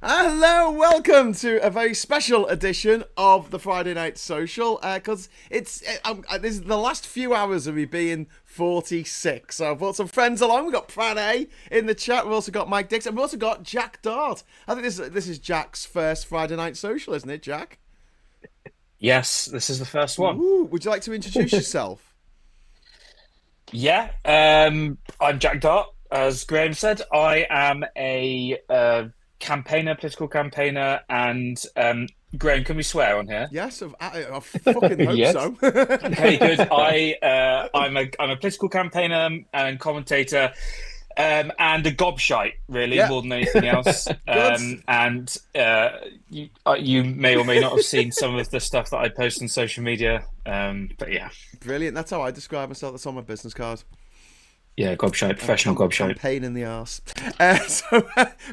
Hello, welcome to a very special edition of the Friday Night Social, because this is the last few hours of me being 46. So I've brought some friends along. We've got Pranay in the chat. We've also got Mike Dix, and we've also got Jack Dart. I think this is Jack's first Friday Night Social, isn't it, Jack? Yes, this is the first one. Ooh, would you like to introduce yourself? Yeah, I'm Jack Dart. As Graham said, I am a political campainer, and Graham, can we swear on here? Yes, I fucking hope so. Okay, good. I'm a political campainer and commentator, and a gobshite, really, more than anything else. And you may or may not have seen some of the stuff that I post on social media. But yeah, brilliant. That's how I describe myself. That's on my business card. Yeah, gobshite, professional gobshite. Pain in the arse.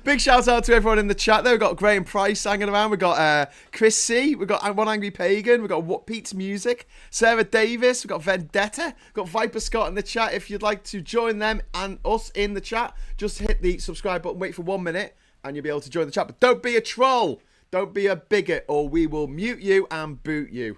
Big shout out to everyone in the chat there. We've got Graham Price hanging around. We've got Chris C. We've got One Angry Pagan. We've got What Pete's Music. Sarah Davis. We've got Vendetta. We've got Viper Scott in the chat. If you'd like to join them and us in the chat, just hit the subscribe button, wait for 1 minute, and you'll be able to join the chat. But don't be a troll. Don't be a bigot, or we will mute you and boot you.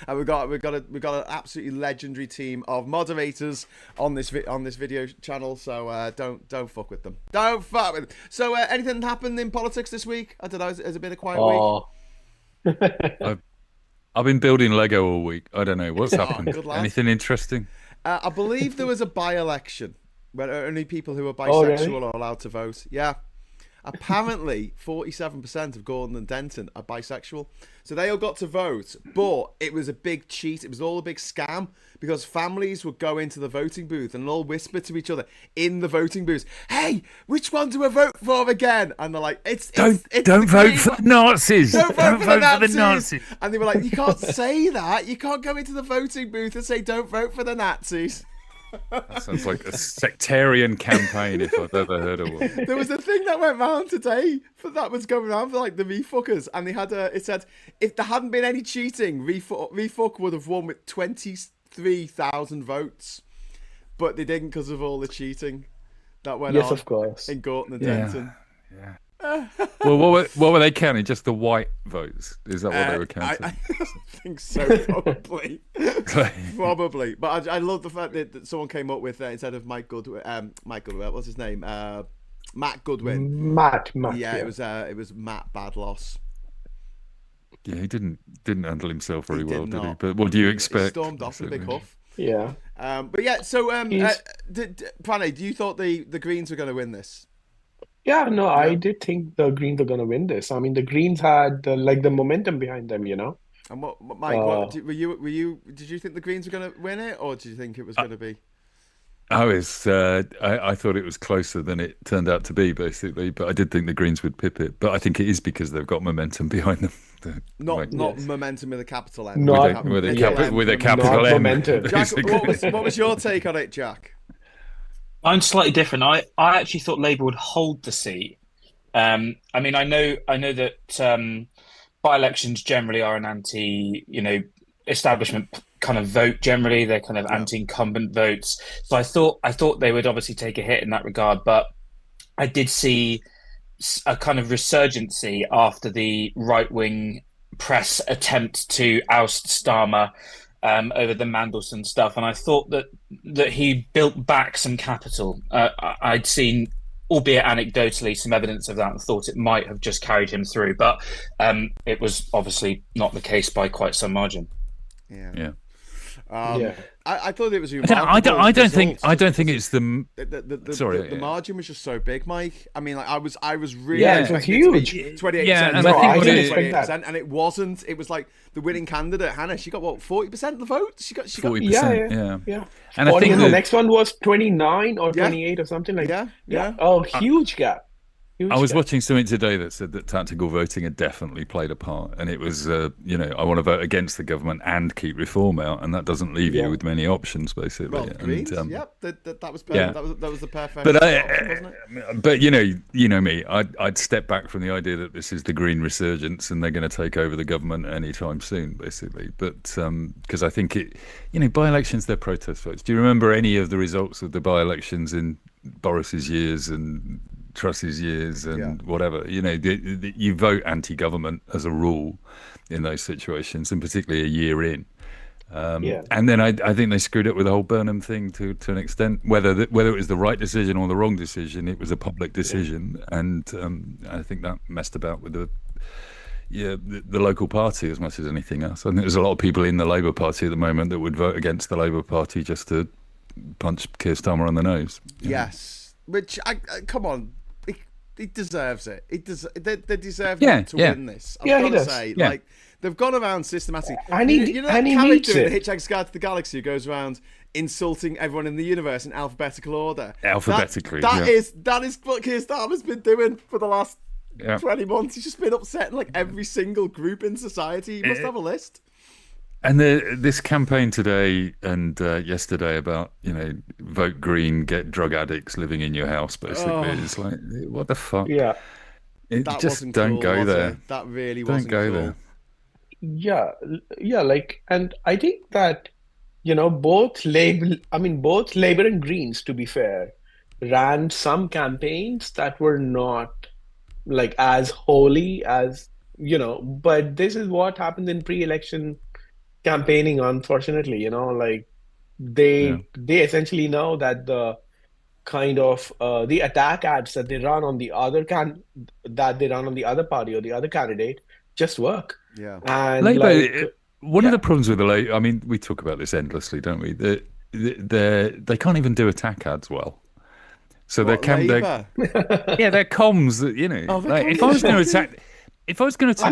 And we've got an absolutely legendary team of moderators on this video channel. So don't fuck with them. Don't fuck with them. So anything happened in politics this week? I don't know. Has it been a quiet week? I've been building Lego all week. I don't know what's happened. Anything interesting? I believe there was a by-election where only people who are bisexual are allowed to vote. Yeah. Apparently, 47% of Gorton and Denton are bisexual. So they all got to vote, but it was a big cheat. It was all a big scam because families would go into the voting booth and all whisper to each other in the voting booth, "Hey, which one do I vote for again?" And they're like, Don't vote for the Nazis. Don't vote for the Nazis. And they were like, "You can't say that. You can't go into the voting booth and say, 'Don't vote for the Nazis.'" That sounds like a sectarian campaign if I've ever heard of one. There was a thing that went round today that was going around for like the refuckers, and they had it said if there hadn't been any cheating, refuck would have won with 23,000 votes, but they didn't because of all the cheating that went on. Yes, of course. In Gorton and Denton. Yeah. Well, what were they counting? Just the white votes? Is that what they were counting? I think so, probably. Probably. But I love the fact that someone came up with instead of Mike Goodwin, what's his name? Matt Goodwin. Matt. Yeah, it was Matt Badloss. Yeah, he didn't handle himself very well, did he? not. But what do you expect? He stormed off in a big huff. Yeah. But yeah, so Pranay, do you thought the Greens were going to win this? Yeah, no, I did think the Greens are going to win this. I mean, the Greens had the momentum behind them, you know. And Mike, did you think the Greens were going to win it, or did you think it was going to be? I thought it was closer than it turned out to be, basically. But I did think the Greens would pip it. But I think it is because they've got momentum behind them. Not momentum with a capital M. With a capital M. Momentum. Jack, what was your take on it, Jack? I'm slightly different. I actually thought Labour would hold the seat. I mean, I know that by-elections generally are an establishment kind of vote. Generally, they're kind of anti-incumbent votes. So I thought they would obviously take a hit in that regard. But I did see a kind of resurgency after the right-wing press attempt to oust Starmer over the Mandelson stuff, and I thought that he built back some capital. I'd seen, albeit anecdotally, some evidence of that, and thought it might have just carried him through, but it was obviously not the case by quite some margin. Yeah. I thought it was. I don't think it's the. Sorry, the margin was just so big, Mike. I mean, like I was really it was huge. 28%. Yeah, and I think didn't expect that. And it wasn't. It was like the winning candidate, Hannah. She got what 40% of the vote. She got 40%. Yeah. And I think the next one was 29 or 28 or something like that. Yeah. Oh, huge gap. I was watching something today that said that tactical voting had definitely played a part, and it was, you know, I want to vote against the government and keep reform out, and that doesn't leave you with many options, basically. Well, Greens, yep, that was perfect. Yeah. That was the perfect But option, wasn't it? but you know me, I'd step back from the idea that this is the Green resurgence and they're going to take over the government anytime soon, basically. But because I think it, you know, by-elections, they're protest votes. Do you remember any of the results of the by-elections in Boris's years and Truss's years and whatever? You know, you vote anti-government as a rule in those situations, and particularly a year in. And then I think they screwed up with the whole Burnham thing to an extent. Whether it was the right decision or the wrong decision, it was a public decision, and I think that messed about with the local party as much as anything else. I think there's a lot of people in the Labour Party at the moment that would vote against the Labour Party just to punch Keir Starmer on the nose. Yes, which I come on. He deserves it. They deserve to win this. I've got to say, like, they've gone around systematically. You know that character in The Hitchhiker's Guide to the Galaxy who goes around insulting everyone in the universe in alphabetical order. Alphabetically, that is what Keir Starmer's been doing for the last 20 months. He's just been upsetting like every single group in society. He must have a list. And this campaign today and yesterday about, you know, vote Green, get drug addicts living in your house, basically. It's like, what the fuck? Yeah. That just wasn't don't cool, go was there. it? That really Don't wasn't go cool. there. Yeah, like, and I think that, you know, both Labour and Greens, to be fair, ran some campaigns that were not like as holy as, you know, but this is what happens in pre-election campaigning, unfortunately, you know, like they essentially know that the kind of the attack ads that they run on the other party or the other candidate just work. Yeah. And Labour, one of the problems with the Labour, I mean, we talk about this endlessly, don't we? They can't even do attack ads well. So they're Labour? they're comms, you know. Like, if I was going to attack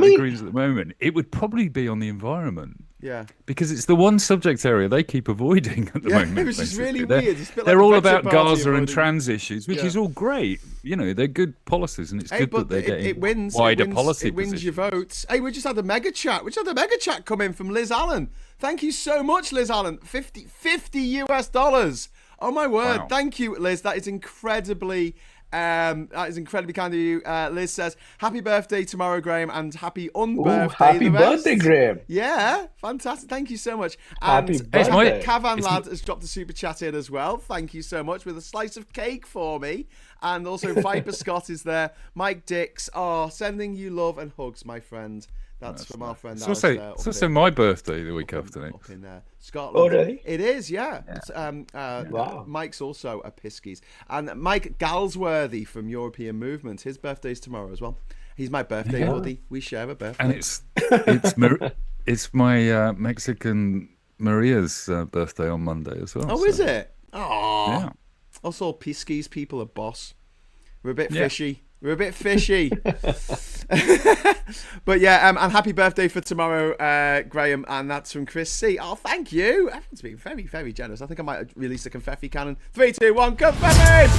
the Greens at the moment, it would probably be on the environment. Yeah. Because it's the one subject area they keep avoiding at the moment. Which is really they're, weird. It's a bit they're like all the about Brexit Party Gaza and avoiding- trans issues, which is all great. You know, they're good policies, and it's good that they're getting wider policy It wins your positions. votes. Hey, we just had a mega chat. We just had a mega chat come in from Liz Allen. Thank you so much, Liz Allen. $50 US. Oh my word! Wow. Thank you, Liz. That is incredibly kind of you. Liz says, "Happy birthday tomorrow, Graham, and happy unbirthday." Happy birthday, Graham. Yeah, fantastic. Thank you so much. Happy And birthday. Cavan Lad has dropped a super chat in as well. Thank you so much with a slice of cake for me. And also Viper Scott is there. Mike Dix, sending you love and hugs, my friend. That's from our friend. It's also my birthday the week after next. Up in Scotland. Oh, really? It is, yeah. It's, Wow. Mike's also a Piskies. And Mike Galsworthy from European Movement, his birthday's tomorrow as well. He's my birthday buddy. We share a birthday. And it's my Mexican Maria's birthday on Monday as well. Oh, is it? Oh, Yeah. Also, Piskies people are boss. We're a bit fishy. We're a bit fishy. But yeah, and happy birthday for tomorrow, Graham, and that's from Chris C. Oh, thank you. Everyone's been very, very generous. I think I might release a confetti cannon. 3, 2, 1, confetti!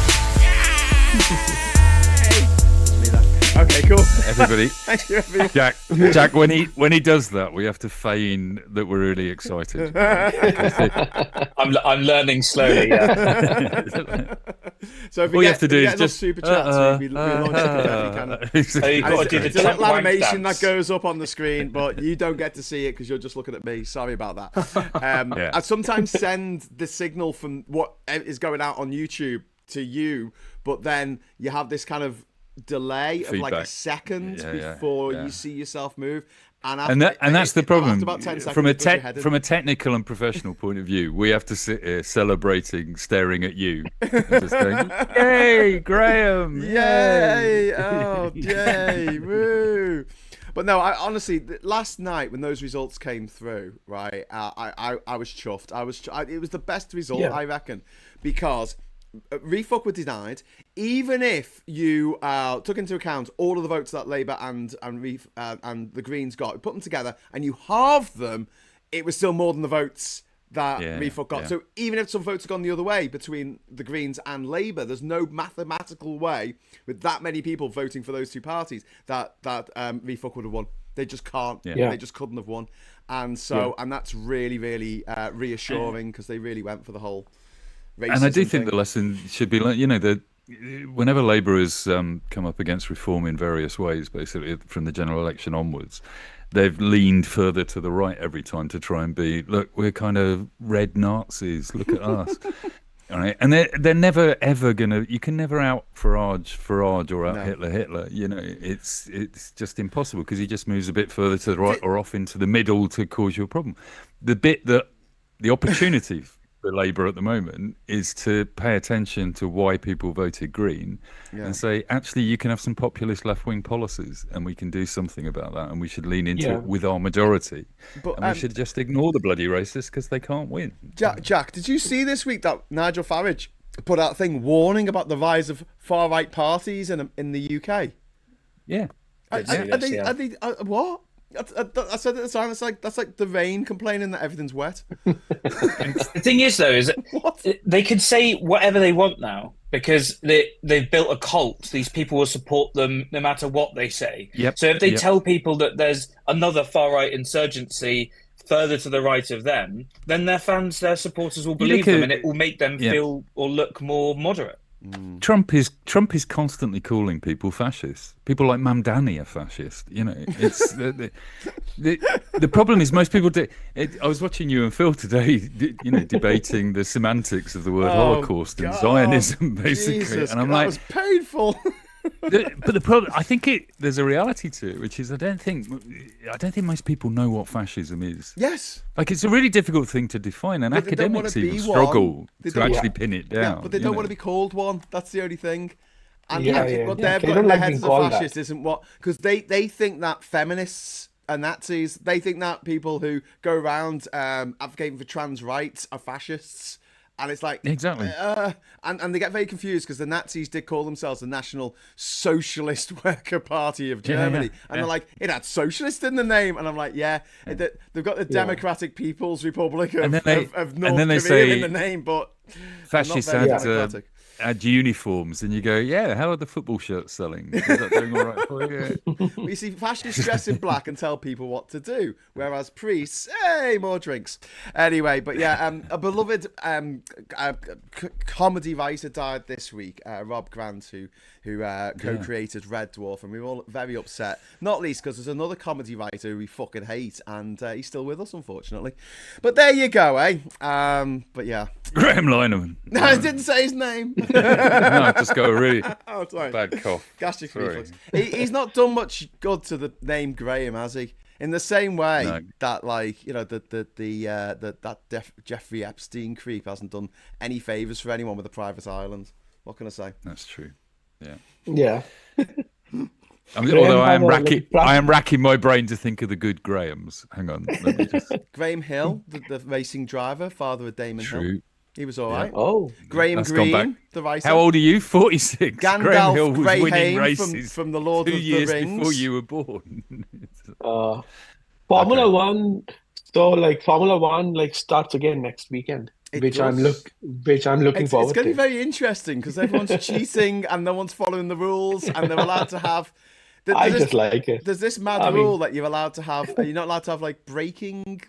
Okay, cool. Everybody, Thank you, everyone. Jack, when he does that, we have to feign that we're really excited. I'm learning slowly. Yeah. So if All we you get, have to do is just super chats, we launch a confetti cannon. So you've got to do the It's a little wank animation dance. that goes up on the screen, but you don't get to see it because you're just looking at me. Sorry about that. I sometimes send the signal from what is going out on YouTube to you, but then you have this kind of delay of like a Feedback. second Yeah, before yeah. you see yourself move. And that's the problem. After about 10 seconds, From a it puts your head in. from a technical and professional point of view, we have to sit here celebrating, staring at you, and just going, "Yay, Graham! Yay! Oh, yay! Woo! But no, I honestly, last night when those results came through, right, I was chuffed. It was the best result, I reckon, because refuck were denied. Even if you took into account all of the votes that Labour and the Greens got, put them together, and you halved them, it was still more than the votes that Yeah, Refoot got. yeah. So even if some votes have gone the other way between the Greens and Labour, there's no mathematical way with that many people voting for those two parties that Refoot would have won. They just can't. Yeah. They just couldn't have won. And so, and that's really, really reassuring because they really went for the whole racism And I do thing. think the lesson should be, you know, that whenever Labour has come up against reform in various ways, basically from the general election onwards, they've leaned further to the right every time to try and be, look, we're kind of red Nazis. Look at us. All right, and they're never ever gonna. You can never out Farage or out Hitler. You know, it's just impossible because he just moves a bit further to the right or off into the middle to cause you a problem. The opportunity for Labour at the moment is to pay attention to why people voted Green and say, actually, you can have some populist left-wing policies and we can do something about that and we should lean into it with our majority. And we should just ignore the bloody racists because they can't win. Jack, did you see this week that Nigel Farage put out a thing warning about the rise of far-right parties in the UK? Yeah. Are they what? I said at the time, that's like the rain complaining that everything's wet. The thing is, though, is that they can say whatever they want now because they've built a cult. These people will support them no matter what they say. Yep. So if they tell people that there's another far-right insurgency further to the right of them, then their fans, their supporters will believe them, and it will make them feel or look more moderate. Trump is constantly calling people fascists. People like Mamdani are fascist. You know, it's the problem is most people do. I was watching you and Phil today, you know, debating the semantics of the word Holocaust and Zionism, basically. Jesus, and I'm that like, was painful. But the problem, I think there's a reality to it, which is I don't think most people know what fascism is. Yes. Like it's a really difficult thing to define, and academics even struggle to actually pin it down. Yeah, but they don't want to be called one. That's the only thing. And what they've They got don't in their like heads as being a called fascist that. isn't what, because they think that feminists and Nazis, they think that people who go around advocating for trans rights are fascists. And it's like exactly, and they get very confused because the Nazis did call themselves the National Socialist Worker Party of Germany, and they're like, it had socialist in the name, and I'm like, they've got the Democratic People's Republic of North Korea in the name, but fascists had uniforms, and you go, how are the football shirts selling? Is that doing all right for you? Well, you see, fascists dress in black and tell people what to do, whereas priests, hey, more drinks. Anyway, but a beloved comedy writer died this week, Rob Grant, who co-created Red Dwarf, and we were all very upset, not least because there's another comedy writer who we fucking hate, and he's still with us, unfortunately. But there you go, eh? But yeah. Graham Lineman. No, I didn't say his name. No, I just got a really bad cough. Gastric reflux. He's not done much good to the name Graham, has he? In the same way that, like, you know, that Jeffrey Epstein creep hasn't done any favors for anyone with a private island. What can I say? That's true. Yeah. Yeah. Although I am racking my brain to think of the good Grahams. Hang on, let me just... Graham Hill, the racing driver, father of Damon Hill. He was all right. Oh, Graham Greene, the writer. How old are you? 46. Gandalf Graham Hill was winning Greyhaim races from the Lord of the 2 years Rings. before you were born. Formula One. So, like, Formula One starts again next weekend, which I'm looking forward It's going to be very interesting because everyone's cheating and no one's following the rules, and they're allowed to have. Just like it. There's this mad rule that you're allowed to have. You're not allowed to have like braking.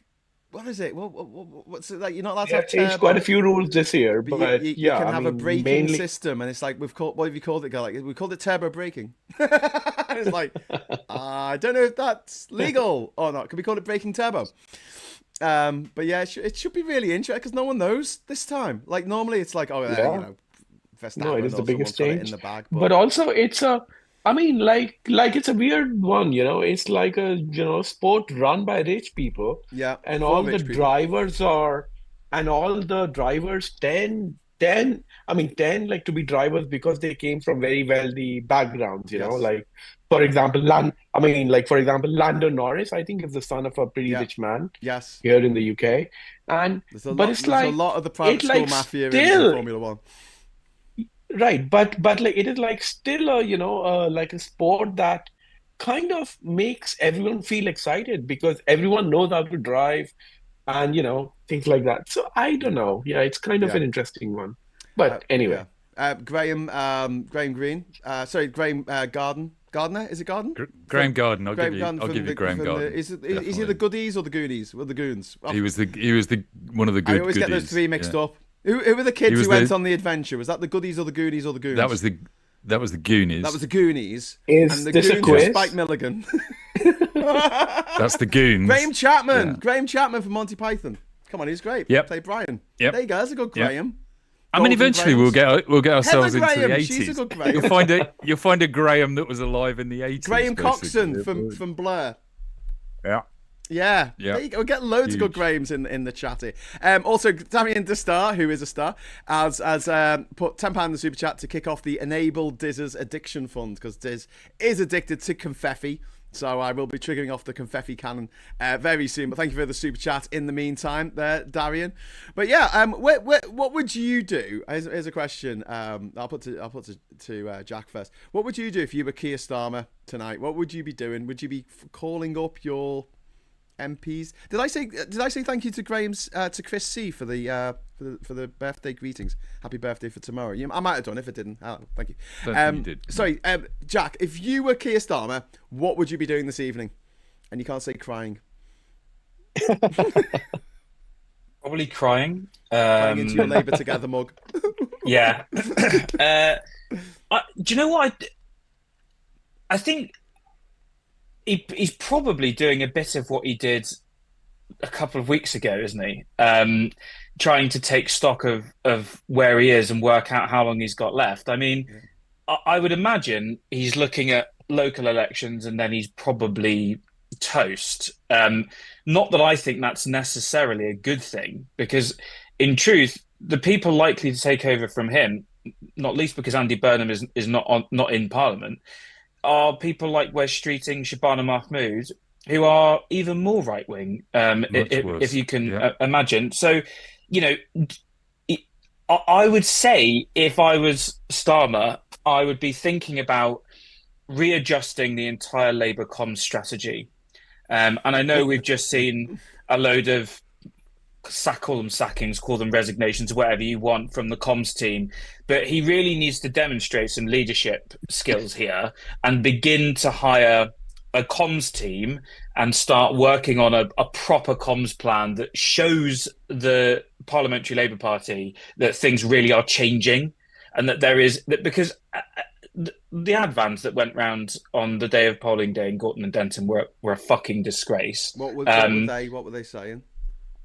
What is it? What's it like? You're not allowed to have changed quite a few rules this year, but you can have a braking system, and it's like what have you called it? Go like we called it turbo braking. It's like I don't know if that's legal or not. Can we call it braking turbo? But yeah, it should be really interesting because no one knows this time. Like normally, it's like you know, Verstappen. No, it is the biggest change in the bag, but also it's a. I mean, like it's a weird one, you know. It's like a sport run by rich people. Yeah, and all the drivers tend like to be drivers because they came from very wealthy backgrounds. You know, like for example, Lando Norris, I think, is the son of a pretty rich man. Yes, here in the UK, and there's a lot of the private school mafia in Formula One. Right, but like it is like still a like a sport that kind of makes everyone feel excited because everyone knows how to drive, and things like that. So I don't know. Yeah, it's kind of Yeah. an interesting one. But anyway, Graham Greene. Sorry, Graham Gardner. Is it Garden? Graham Garden. I'll give you Graham from Garden. Is he the Goodies or the Goonies? Or the Goons? He was the one of the good. I always get those three mixed up. Who were the kids who went on the adventure? Was that the Goodies or the Goonies or the Goons? That was the Goonies. That was the Goonies. Is and the this a Goons quiz? were Spike Milligan. That's the Goons. Graham Chapman. Yeah. Graham Chapman from Monty Python. Come on, he's great. Yep. Played Brian. Yep. There you go. That's a good Graham. I mean, eventually we'll get ourselves Heather into the Graham, she's a 80s. good Graham. You'll find a Graham that was alive in the 80s. Graham basically. Coxon from Blur. Yeah. Yeah. There you go. We'll get loads of good Huge. Grahams in the chat here. Also, Damien De Star, who is a star, has put £10 in the super chat to kick off the Enable Dizz's Addiction Fund, because Diz is addicted to confetti. So I will be triggering off the confetti cannon very soon. But thank you for the super chat in the meantime there, Darian. But yeah, what would you do? Here's a question. I'll put to Jack first. What would you do if you were Keir Starmer tonight? What would you be doing? Would you be calling up your MPs? Did I say thank you to to Chris C for the birthday greetings? Happy birthday for tomorrow. I might have done if I didn't. Thank you. Don't think you did. Sorry, Jack. If you were Keir Starmer, what would you be doing this evening? And you can't say crying. Probably crying. Crying into your Labour Together mug. Yeah. Do you know what? I think he's probably doing a bit of what he did a couple of weeks ago, isn't he? Trying to take stock of where he is and work out how long he's got left. I mean, I would imagine he's looking at local elections and then he's probably toast. Not that I think that's necessarily a good thing, because in truth, the people likely to take over from him, not least because Andy Burnham is not in Parliament, are people like Wes Streeting, Shabana Mahmood, who are even more right wing, if you can imagine. So, I would say if I was Starmer, I would be thinking about readjusting the entire Labour comms strategy. And I know we've just seen a load of call them sackings, call them resignations, whatever you want from the comms team. But he really needs to demonstrate some leadership skills here and begin to hire a comms team and start working on a proper comms plan that shows the Parliamentary Labour Party that things really are changing, and that there is that, because the ad vans that went round on the day of polling day in Gorton and Denton were a fucking disgrace. What were they saying?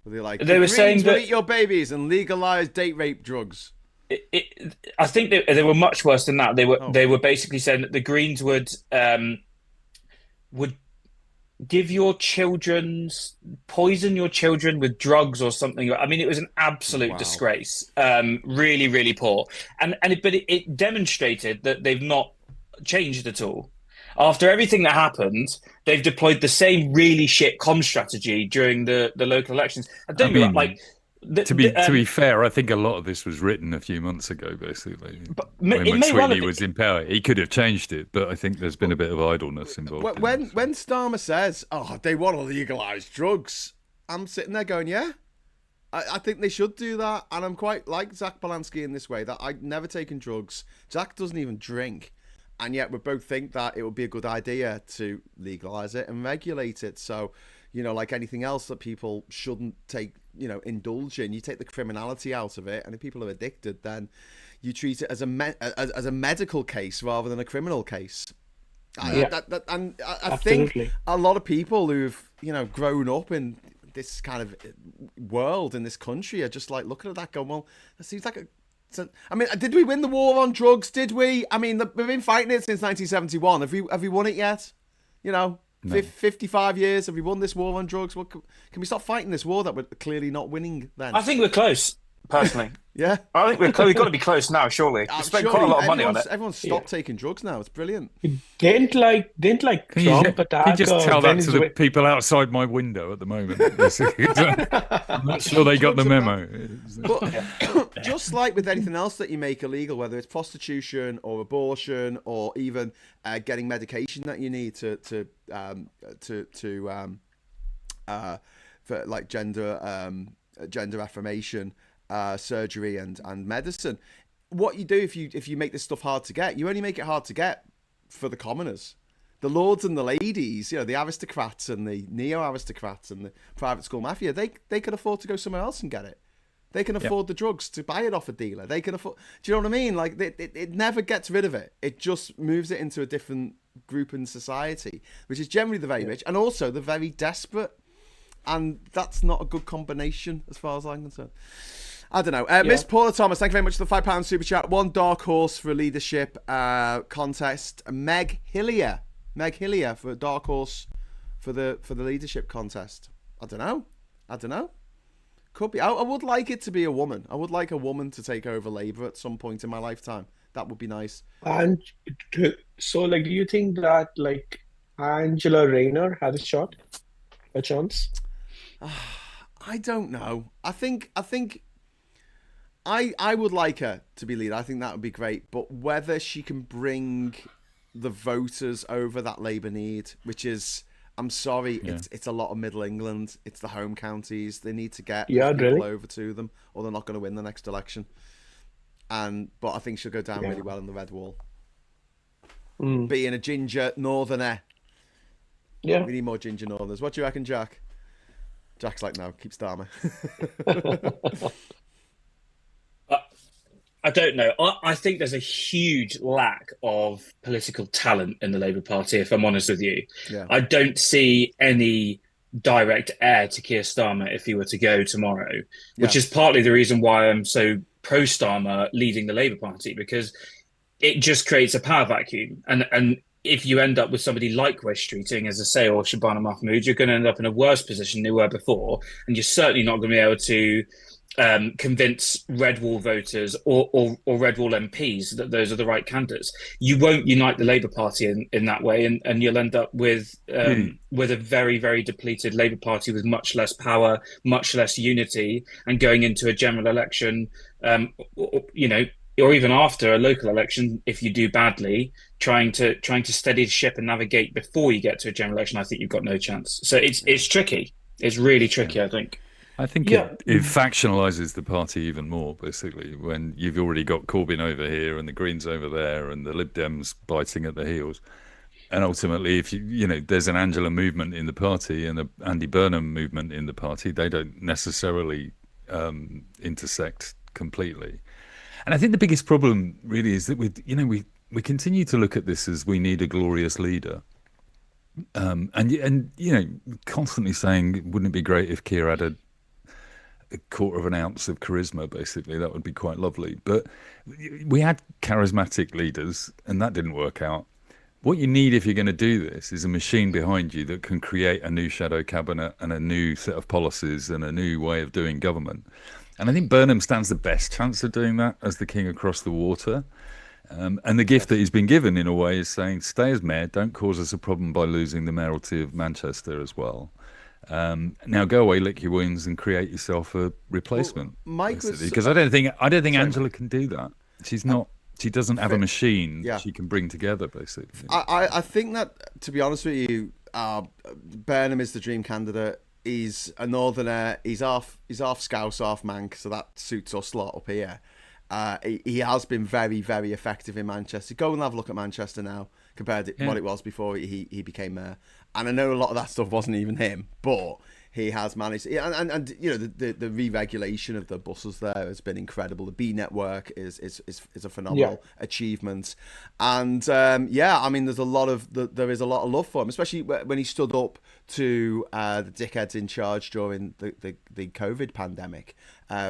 Were they like, they were saying that eat your babies and legalize date rape drugs? I think they were much worse than that. They were basically saying that the Greens would give poison your children with drugs or something. I mean, it was an absolute disgrace. Really, really poor. But it demonstrated that they've not changed at all. After everything that happened, they've deployed the same really shit comm strategy during the local elections. To be fair, I think a lot of this was written a few months ago, basically. But when McSweeney was in power, he could have changed it, but I think there's been a bit of idleness involved. When Starmer says, "Oh, they want to legalise drugs," I'm sitting there going, "Yeah, I think they should do that." And I'm quite like Zach Polanski in this way, that I'd never taken drugs. Zach doesn't even drink, and yet we both think that it would be a good idea to legalise it and regulate it. So, like anything else that people shouldn't indulge in, you take the criminality out of it, and if people are addicted, then you treat it as a medical case rather than a criminal case. I think a lot of people who've grown up in this kind of world in this country are just like looking at that going, well, that seems like I mean, did we win the war on drugs? Did we? I mean, we've been fighting it since 1971. Have we won it yet? No. 55 years, have we won this war on drugs? Can we stop fighting this war that we're clearly not winning then? I think we're close, personally. Yeah? I think we've got to be close now, surely. We spent quite a lot of money on it. Everyone's stopped taking drugs now. It's brilliant. Didn't Trump attack Can you just tell that to Venezuela? the people outside my window at the moment? I'm not sure they got the memo. But just like with anything else that you make illegal, whether it's prostitution or abortion or even getting medication that you need for like gender affirmation surgery and medicine. What you do if you make this stuff hard to get, you only make it hard to get for the commoners. The lords and the ladies, you know, the aristocrats and the neo-aristocrats and the private school mafia, they can afford to go somewhere else and get it. They can afford the drugs to buy it off a dealer. They can afford. Do you know what I mean? Like it never gets rid of it. It just moves it into a different group in society, which is generally the very rich and also the very desperate. And that's not a good combination as far as I'm concerned. I don't know. Miss Paula Thomas, thank you very much for the £5 super chat. One dark horse for a leadership contest. Meg Hillier for a dark horse for the leadership contest. I don't know. Could be. I would like it to be a woman. I would like a woman to take over Labour at some point in my lifetime. That would be nice. And so, like, do you think that like Angela Rayner has a chance? I don't know. I think I would like her to be leader. I think that would be great. But whether she can bring the voters over that Labour need, which is, I'm sorry, it's a lot of Middle England. It's the home counties. They need to get people over to them, or they're not going to win the next election. But I think she'll go down really well in the Red Wall. Being a ginger northerner. Yeah. We need more ginger northerners. What do you reckon, Jack? Jack's like, no, keep Starmer. I don't know. I think there's a huge lack of political talent in the Labour Party, if I'm honest with you. Yeah. I don't see any direct heir to Keir Starmer if he were to go tomorrow, which is partly the reason why I'm so pro-Starmer leading the Labour Party, because it just creates a power vacuum. And if you end up with somebody like Wes Streeting, as I say, or Shabana Mahmood, you're going to end up in a worse position than you were before. And you're certainly not going to be able to convince Red Wall voters or Red Wall MPs that those are the right candidates. You won't unite the Labour Party in that way, and you'll end up with a very, very depleted Labour Party with much less power, much less unity, and going into a general election, or even after a local election, if you do badly, trying to steady the ship and navigate before you get to a general election, I think you've got no chance. So it's tricky. It's really tricky, I think. I think it factionalizes the party even more, basically, when you've already got Corbyn over here and the Greens over there and the Lib Dems biting at the heels. And ultimately, if there's an Angela movement in the party and an Andy Burnham movement in the party, they don't necessarily intersect completely. And I think the biggest problem really is that we continue to look at this as we need a glorious leader. And constantly saying, wouldn't it be great if Keir had a quarter of an ounce of charisma, basically? That would be quite lovely. But we had charismatic leaders and that didn't work out. What you need if you're going to do this is a machine behind you that can create a new shadow cabinet and a new set of policies and a new way of doing government. And I think Burnham stands the best chance of doing that as the king across the water. And the gift that he's been given, in a way, is saying, stay as mayor, don't cause us a problem by losing the mayoralty of Manchester as well. Now go away, lick your wounds, and create yourself a replacement. Because I don't think Angela can do that. She's not. She doesn't have a machine she can bring together, basically. I think that, to be honest with you, Burnham is the dream candidate. He's a northerner. He's half Scouse, half Manc, so that suits us lot up here. He has been very, very effective in Manchester. Go and have a look at Manchester now compared to what it was before he became mayor. And I know a lot of that stuff wasn't even him, but he has managed. And the re-regulation of the buses there has been incredible. The B network is a phenomenal achievement. And there's a lot of love for him, especially when he stood up to the dickheads in charge during the COVID pandemic.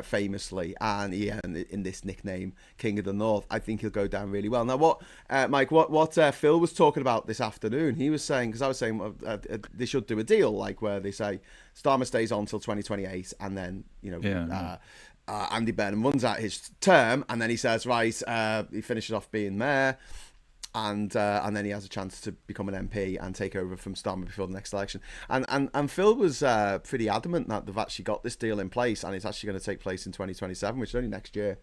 Famously, and in this nickname, King of the North, I think he'll go down really well. Now, Mike, what Phil was talking about this afternoon, he was saying, because I was saying they should do a deal like where they say Starmer stays on till 2028, and then Andy Burnham runs out his term, and then he says, right, he finishes off being mayor. And then he has a chance to become an MP and take over from Starmer before the next election. And Phil was pretty adamant that they've actually got this deal in place, and it's actually going to take place in 2027, which is only next year.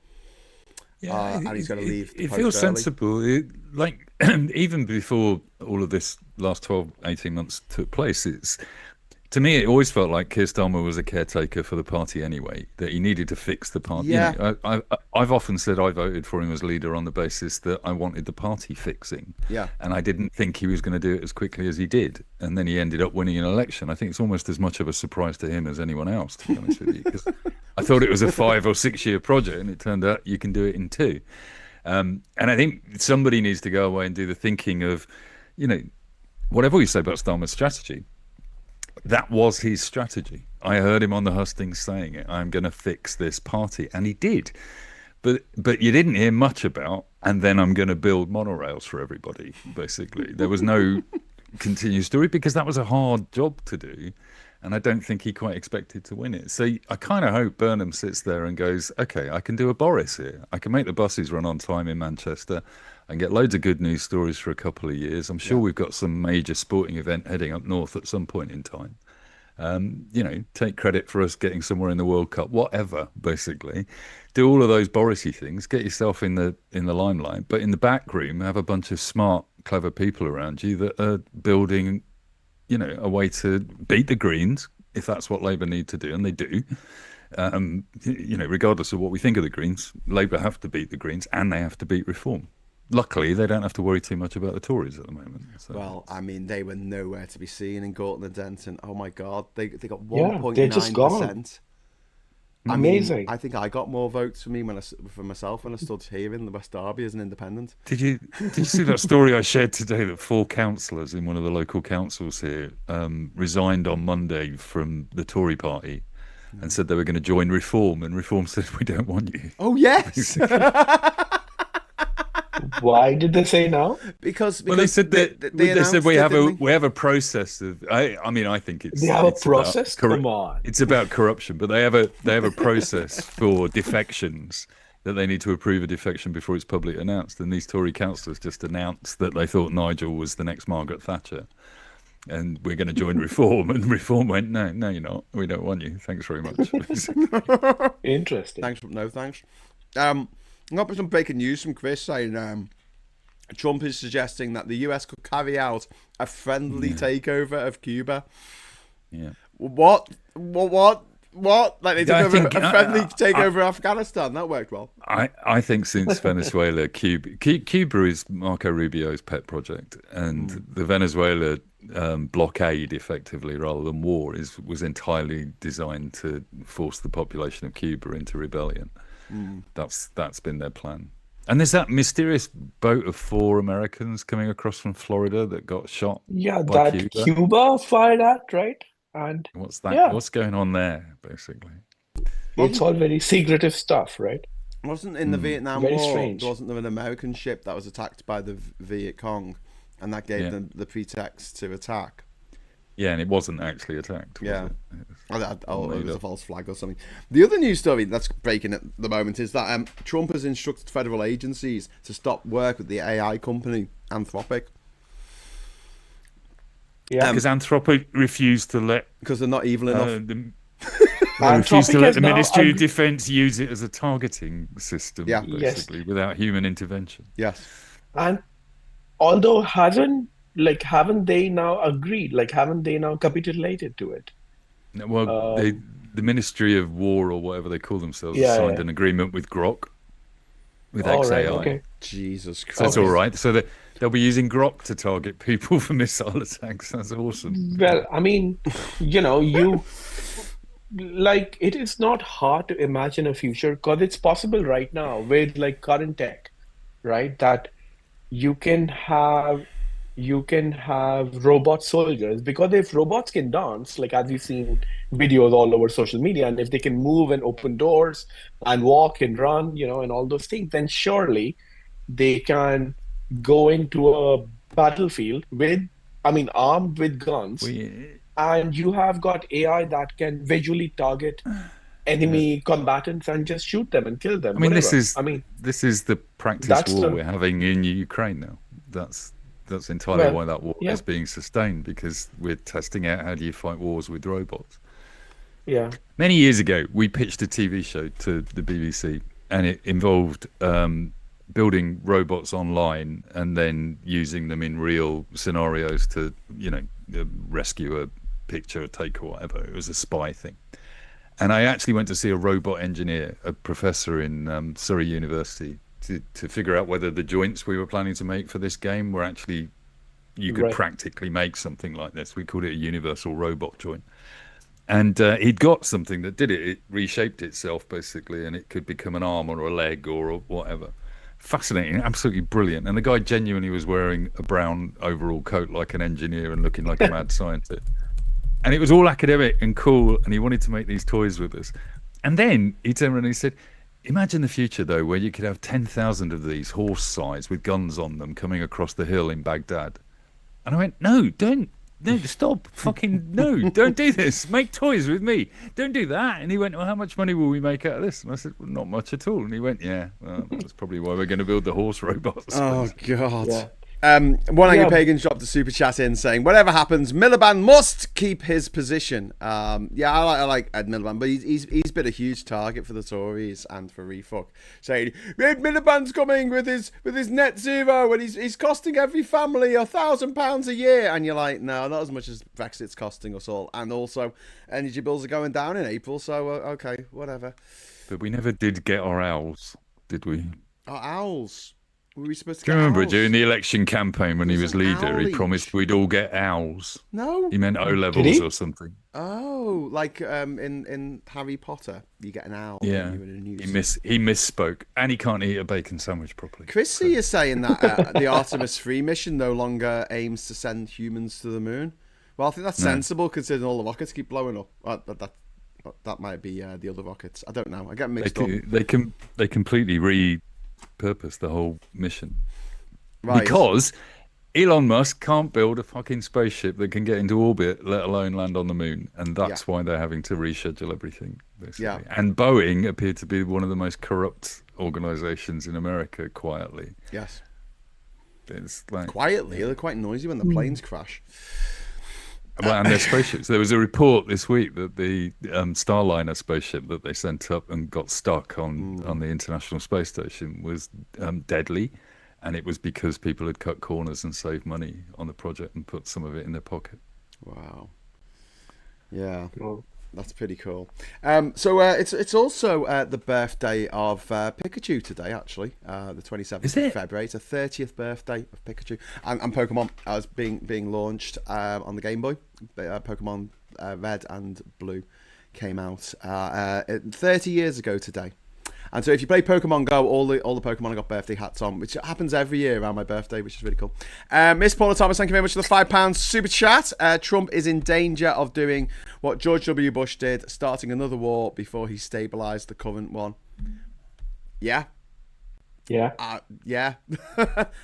Yeah, and he's going to leave. It feels sensible. Even before all of this last 12, 18 months took place, To me, it always felt like Keir Starmer was a caretaker for the party anyway, that he needed to fix the party. Yeah. You know, I've often said I voted for him as leader on the basis that I wanted the party fixing. Yeah. And I didn't think he was going to do it as quickly as he did. And then he ended up winning an election. I think it's almost as much of a surprise to him as anyone else, to be honest with you, because I thought it was a 5 or 6 year project, and it turned out you can do it in 2. And I think somebody needs to go away and do the thinking of, you know, whatever we say about Starmer's strategy, that was his strategy. I heard him on the hustings saying it. I'm going to fix this party, and he did. But you didn't hear much about, and then I'm going to build monorails for everybody, basically. There was no continued story because that was a hard job to do, and I don't think he quite expected to win it. So I kind of hope Burnham sits there and goes, okay, I can do a Boris here. I can make the buses run on time in Manchester and get loads of good news stories for a couple of years. I'm sure we've got some major sporting event heading up north at some point in time. You know, take credit for us getting somewhere in the World Cup, whatever, basically. Do all of those Borisy things, get yourself in the limelight, but in the back room, have a bunch of smart, clever people around you that are building, you know, a way to beat the Greens, if that's what Labour need to do, and they do. You know, regardless of what we think of the Greens, Labour have to beat the Greens, and they have to beat Reform. Luckily, they don't have to worry too much about the Tories at the moment. So. Well, I mean, they were nowhere to be seen in Gorton and Denton. Oh my God, they got Yeah, they're just gone. 1.9%. Amazing. I mean, I think I got more votes for myself when I stood here in the West Derby as an independent. Did you see that story I shared today that 4 councillors in one of the local councils here resigned on Monday from the Tory party and said they were going to join Reform, and Reform said, we don't want you. Oh yes. Why did they say no? because They said that they said we have a a process of. I mean, I think it's They have a it's process? about Come on. It's about corruption, but they have a process for defections that they need to approve a defection before it's publicly announced. And these Tory councillors just announced that they thought Nigel was the next Margaret Thatcher, and we're going to join Reform. And Reform went, no, you're not. We don't want you. Thanks very much. Interesting. Thanks, but no thanks. I got some breaking news from Chris saying Trump is suggesting that the US could carry out a friendly takeover of Cuba. Yeah. What? Like they took over a friendly takeover of Afghanistan. That worked well. I think since Venezuela, Cuba is Marco Rubio's pet project, and the Venezuela blockade, effectively, rather than war, was entirely designed to force the population of Cuba into rebellion. That's been their plan. And there's that mysterious boat of 4 Americans coming across from Florida that got shot. Yeah, by that Cuba fired at, right? And what's that? Yeah. What's going on there, basically? it's all very secretive stuff, right? Wasn't in the Vietnam Very War? strange. Wasn't there an American ship that was attacked by the Viet Cong, and that gave Yeah. them the pretext to attack? Yeah, and it wasn't actually attacked. Was Yeah. it? It was a up. false flag or something. The other news story that's breaking at the moment is that Trump has instructed federal agencies to stop work with the AI company Anthropic Yeah. Because Anthropic refused to let because they're not evil enough. they refused to Anthropic let has the now Ministry of ag- Defence use it as a targeting system, Yeah. Yes. basically, without human intervention. Yes. And although haven't they now agreed? Like, haven't they now capitulated to it? Well, the Ministry of War, or whatever they call themselves, Yeah, signed yeah. an agreement with Grok, with All XAI. right, okay. Jesus Christ. So that's all right. So they'll be using Grok to target people for missile attacks. That's awesome. Well, I mean, it is not hard to imagine a future because it's possible right now with like current tech, right? That you can have robot soldiers, because if robots can dance, like as we've seen videos all over social media, and if they can move and open doors and walk and run, and all those things, then surely they can go into a battlefield armed with guns, and you have got AI that can visually target enemy combatants and just shoot them and kill them. I mean, whatever. this is the practice That's war the- we're having in Ukraine now. That's entirely Well, why that war yeah. is being sustained, because we're testing out how do you fight wars with robots. Yeah. Many years ago, we pitched a TV show to the BBC, and it involved building robots online and then using them in real scenarios to, rescue picture or take or whatever. It was a spy thing. And I actually went to see a robot engineer, a professor in Surrey University, to figure out whether the joints we were planning to make for this game were actually, you could practically make something like this. We called it a universal robot joint. And he'd got something that did it. It reshaped itself, basically, and it could become an arm or a leg or whatever. Fascinating, absolutely brilliant. And the guy genuinely was wearing a brown overall coat like an engineer and looking like a mad scientist. And it was all academic and cool, and he wanted to make these toys with us. And then he turned around and he said, imagine the future, though, where you could have 10,000 of these horse size with guns on them coming across the hill in Baghdad. And I went, no, stop, fucking no, don't do this. Make toys with me. Don't do that. And he went, well, how much money will we make out of this? And I said, well, not much at all. And he went, yeah, well, that's probably why we're going to build the horse robots. Oh, God. Yeah. One Angry Pagan dropped a super chat in saying, whatever happens, Miliband must keep his position. I like Ed Miliband, but he's been a huge target for the Tories and for Refuck, saying Ed Miliband's coming with his net zero and he's costing every family £1,000 a year. And you're like, no, not as much as Brexit's costing us all. And also, energy bills are going down in April, so okay, whatever. But we never did get our owls, did we? Our owls. Were we supposed to Do you remember during the election campaign when he was leader, he owlie. Promised we'd all get owls? No. He meant O-levels or something. Oh, like in Harry Potter, you get an owl. Yeah, When you're in a news. he misspoke, and he can't eat a bacon sandwich properly. Chrissy is saying that the Artemis 3 mission no longer aims to send humans to the moon. Well, I think that's sensible considering all the rockets keep blowing up. That might be the other rockets. I don't know. I get mixed up. They completely repurpose the whole mission. Right. Because Elon Musk can't build a fucking spaceship that can get into orbit, let alone land on the moon. And that's why they're having to reschedule everything, basically. Yeah. And Boeing appeared to be one of the most corrupt organizations in America, quietly. Yes. It's like, quietly? They're quite noisy when the planes crash. Well, and their spaceships. There was a report this week that the Starliner spaceship that they sent up and got stuck on the International Space Station was deadly, and it was because people had cut corners and saved money on the project and put some of it in their pocket. Wow. Yeah. Well, that's pretty cool. So it's also the birthday of Pikachu today, actually, the 27th of February. It's the 30th birthday of Pikachu. And Pokemon as being launched on the Game Boy. Pokemon Red and Blue came out 30 years ago today. And so if you play Pokemon Go, all the Pokemon have got birthday hats on, which happens every year around my birthday, which is really cool. Miss Paula Thomas, thank you very much for the £5 super chat. Trump is in danger of doing what George W. Bush did, starting another war before he stabilised the current one. Yeah. Yeah. Yeah.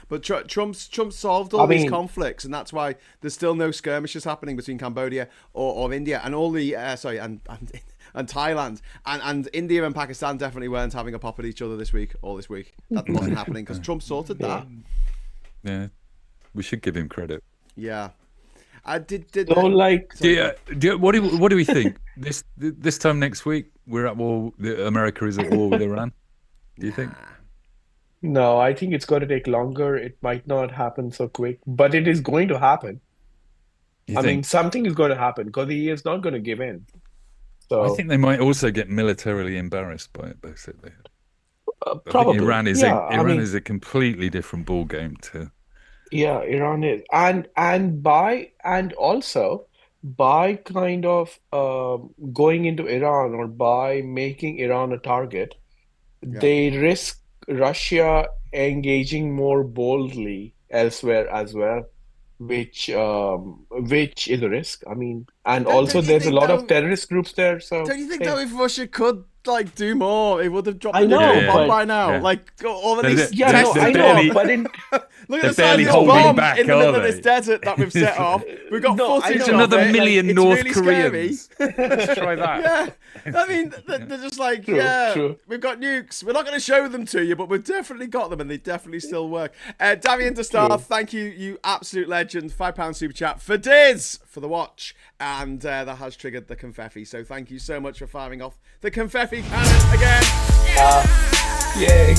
But Trump solved all these conflicts, and that's why there's still no skirmishes happening between Cambodia or India and all the and Thailand and India and Pakistan definitely weren't having a pop at each other this week. That wasn't happening because Trump sorted that. Yeah, we should give him credit. Yeah. What do we think? This time next week we're at war. America is at war with Iran. Do you think? No, I think it's going to take longer. It might not happen so quick, but it is going to happen. I mean, something is going to happen because he is not going to give in. So I think they might also get militarily embarrassed by it, basically. Probably. Iran is a completely different ball game to. Yeah, Iran is, and also by kind of going into Iran or by making Iran a target, they risk Russia engaging more boldly elsewhere as well, which is a risk. I mean, and also there's a lot of terrorist groups there. So don't you think though, if Russia could do more, it would have dropped the bomb by now? Yeah. Like all of these. I know, but look at the size of this bomb in the middle of this desert that we've set off. We've got footage of another million North really Koreans. Let's try that. Yeah, I mean, they're just like, true. We've got nukes. We're not going to show them to you, but we've definitely got them, and they definitely still work. Davian DeStar, thank you, you absolute legend. £5 super chat for Diz for the watch, and that has triggered the confetti. So thank you so much for firing off the confetti cannon again. Yay!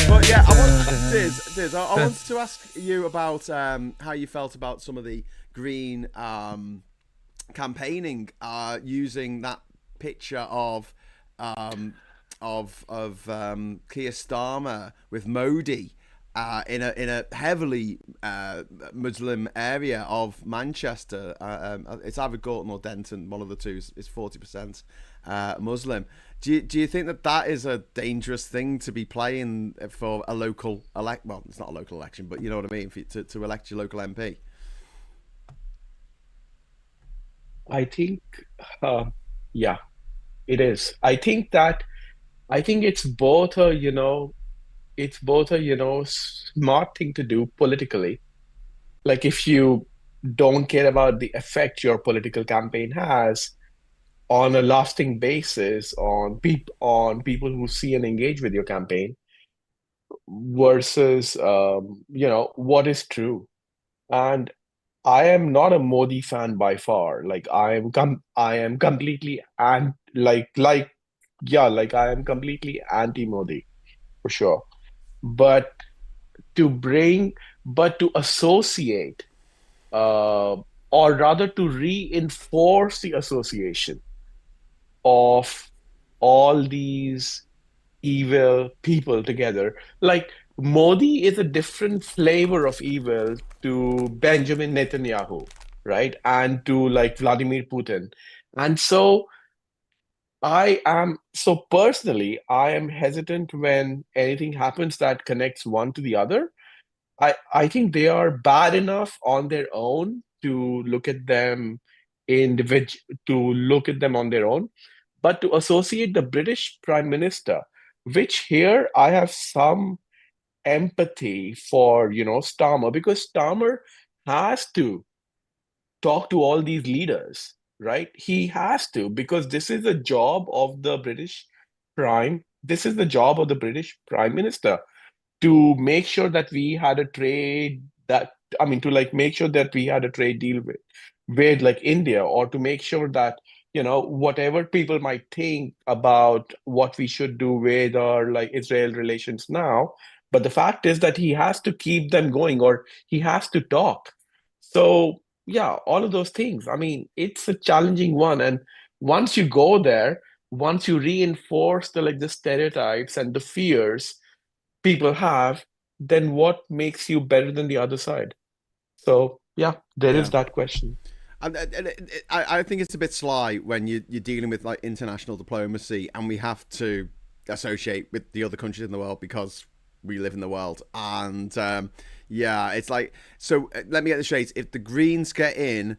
But yeah, Diz, I wanted to ask you about how you felt about some of the green campaigning are using that picture of Keir Starmer with Modi in a heavily Muslim area of Manchester. It's either Gorton or Denton, one of the two is 40% Muslim. Do you think that is a dangerous thing to be playing for a local well, it's not a local election, but you know what I mean, to elect your local MP? I think, yeah, it is. I think it's both a, smart thing to do politically. Like if you don't care about the effect your political campaign has on a lasting basis on people who see and engage with your campaign versus, what is true. And I am not a Modi fan by far. Like I am completely and like yeah, like I am completely anti-Modi for sure. But to bring, but to associate, uh, or rather to reinforce the association of all these evil people together. Like Modi is a different flavor of evil to Benjamin Netanyahu, right? And to like Vladimir Putin. And so so personally, I am hesitant when anything happens that connects one to the other. I think they are bad enough on their own to look at them to look at them on their own, but to associate the British Prime Minister, which here I have some empathy for, Starmer, because Starmer has to talk to all these leaders, right? He has to, because this is the job of the British Prime Minister to make sure that we had a trade that, I mean, to like make sure that we had a trade deal with like India, or to make sure that, whatever people might think about what we should do with our like Israel relations now, but the fact is that he has to keep them going, or he has to talk. So yeah, all of those things. I mean, it's a challenging one. And once you go there, once you reinforce the stereotypes and the fears people have, then what makes you better than the other side? So yeah, there is Yeah. that question. I think it's a bit sly when you're dealing with like international diplomacy, and we have to associate with the other countries in the world because we live in the world. And yeah, it's like, so let me get this straight: if the Greens get in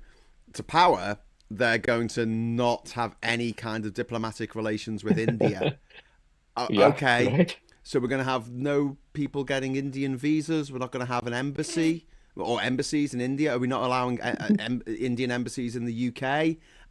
to power, they're going to not have any kind of diplomatic relations with India. Yeah, Okay, right. so we're going to have no people getting Indian visas. We're not going to have an embassy or embassies in India. Are we not allowing Indian embassies in the UK?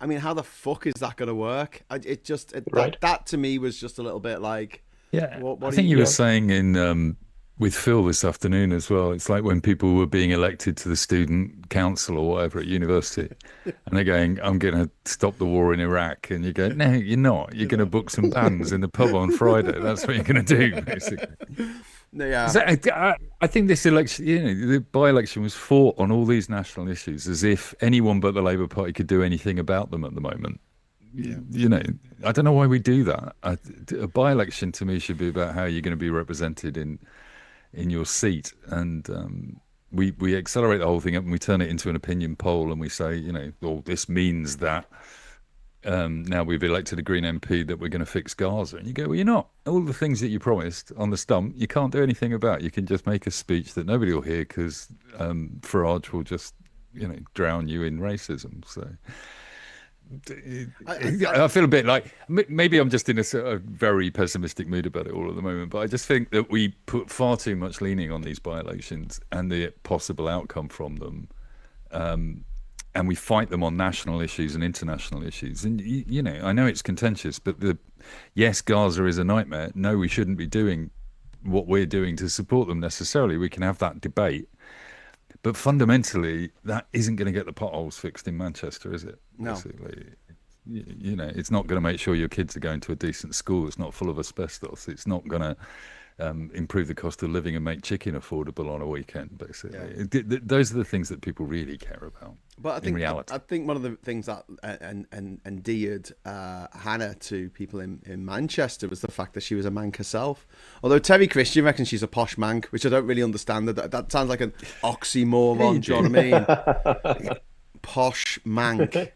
I mean, how the fuck is that going to work? Right. That to me was just a little bit like, Yeah, what I are think you you? were saying in with Phil this afternoon as well. It's like when people were being elected to the student council or whatever at university, and they're going, "I'm going to stop the war in Iraq," and you go, "No, you're not. You're going to book some bands in the pub on Friday. That's what you're going to do, basically." Yeah. So I think this election, the by-election was fought on all these national issues as if anyone but the Labour Party could do anything about them at the moment. I don't know why we do that. A by-election to me should be about how you're going to be represented in your seat, and we accelerate the whole thing up and we turn it into an opinion poll, and we say, well, this means that now we've elected a Green MP that we're going to fix Gaza, and you go, well, you're not. All the things that you promised on the stump, you can't do anything about. You can just make a speech that nobody will hear because Farage will just drown you in racism. So. I feel a bit like maybe I'm just in a very pessimistic mood about it all at the moment, but I just think that we put far too much leaning on these by-elections and the possible outcome from them, and we fight them on national issues and international issues. And I know it's contentious, but yes, Gaza is a nightmare. No, we shouldn't be doing what we're doing to support them necessarily. We can have that debate. But fundamentally, that isn't going to get the potholes fixed in Manchester, is it? No. Basically, it's not going to make sure your kids are going to a decent school that's not full of asbestos. It's not going to improve the cost of living and make chicken affordable on a weekend. Basically, those are the things that people really care about. But I think in reality, I think one of the things that endeared Hannah to people in Manchester was the fact that she was a mank herself. Although Terry Christian reckons she's a posh mank, which I don't really understand. That sounds like an oxymoron. Do you know what I mean? Posh mank.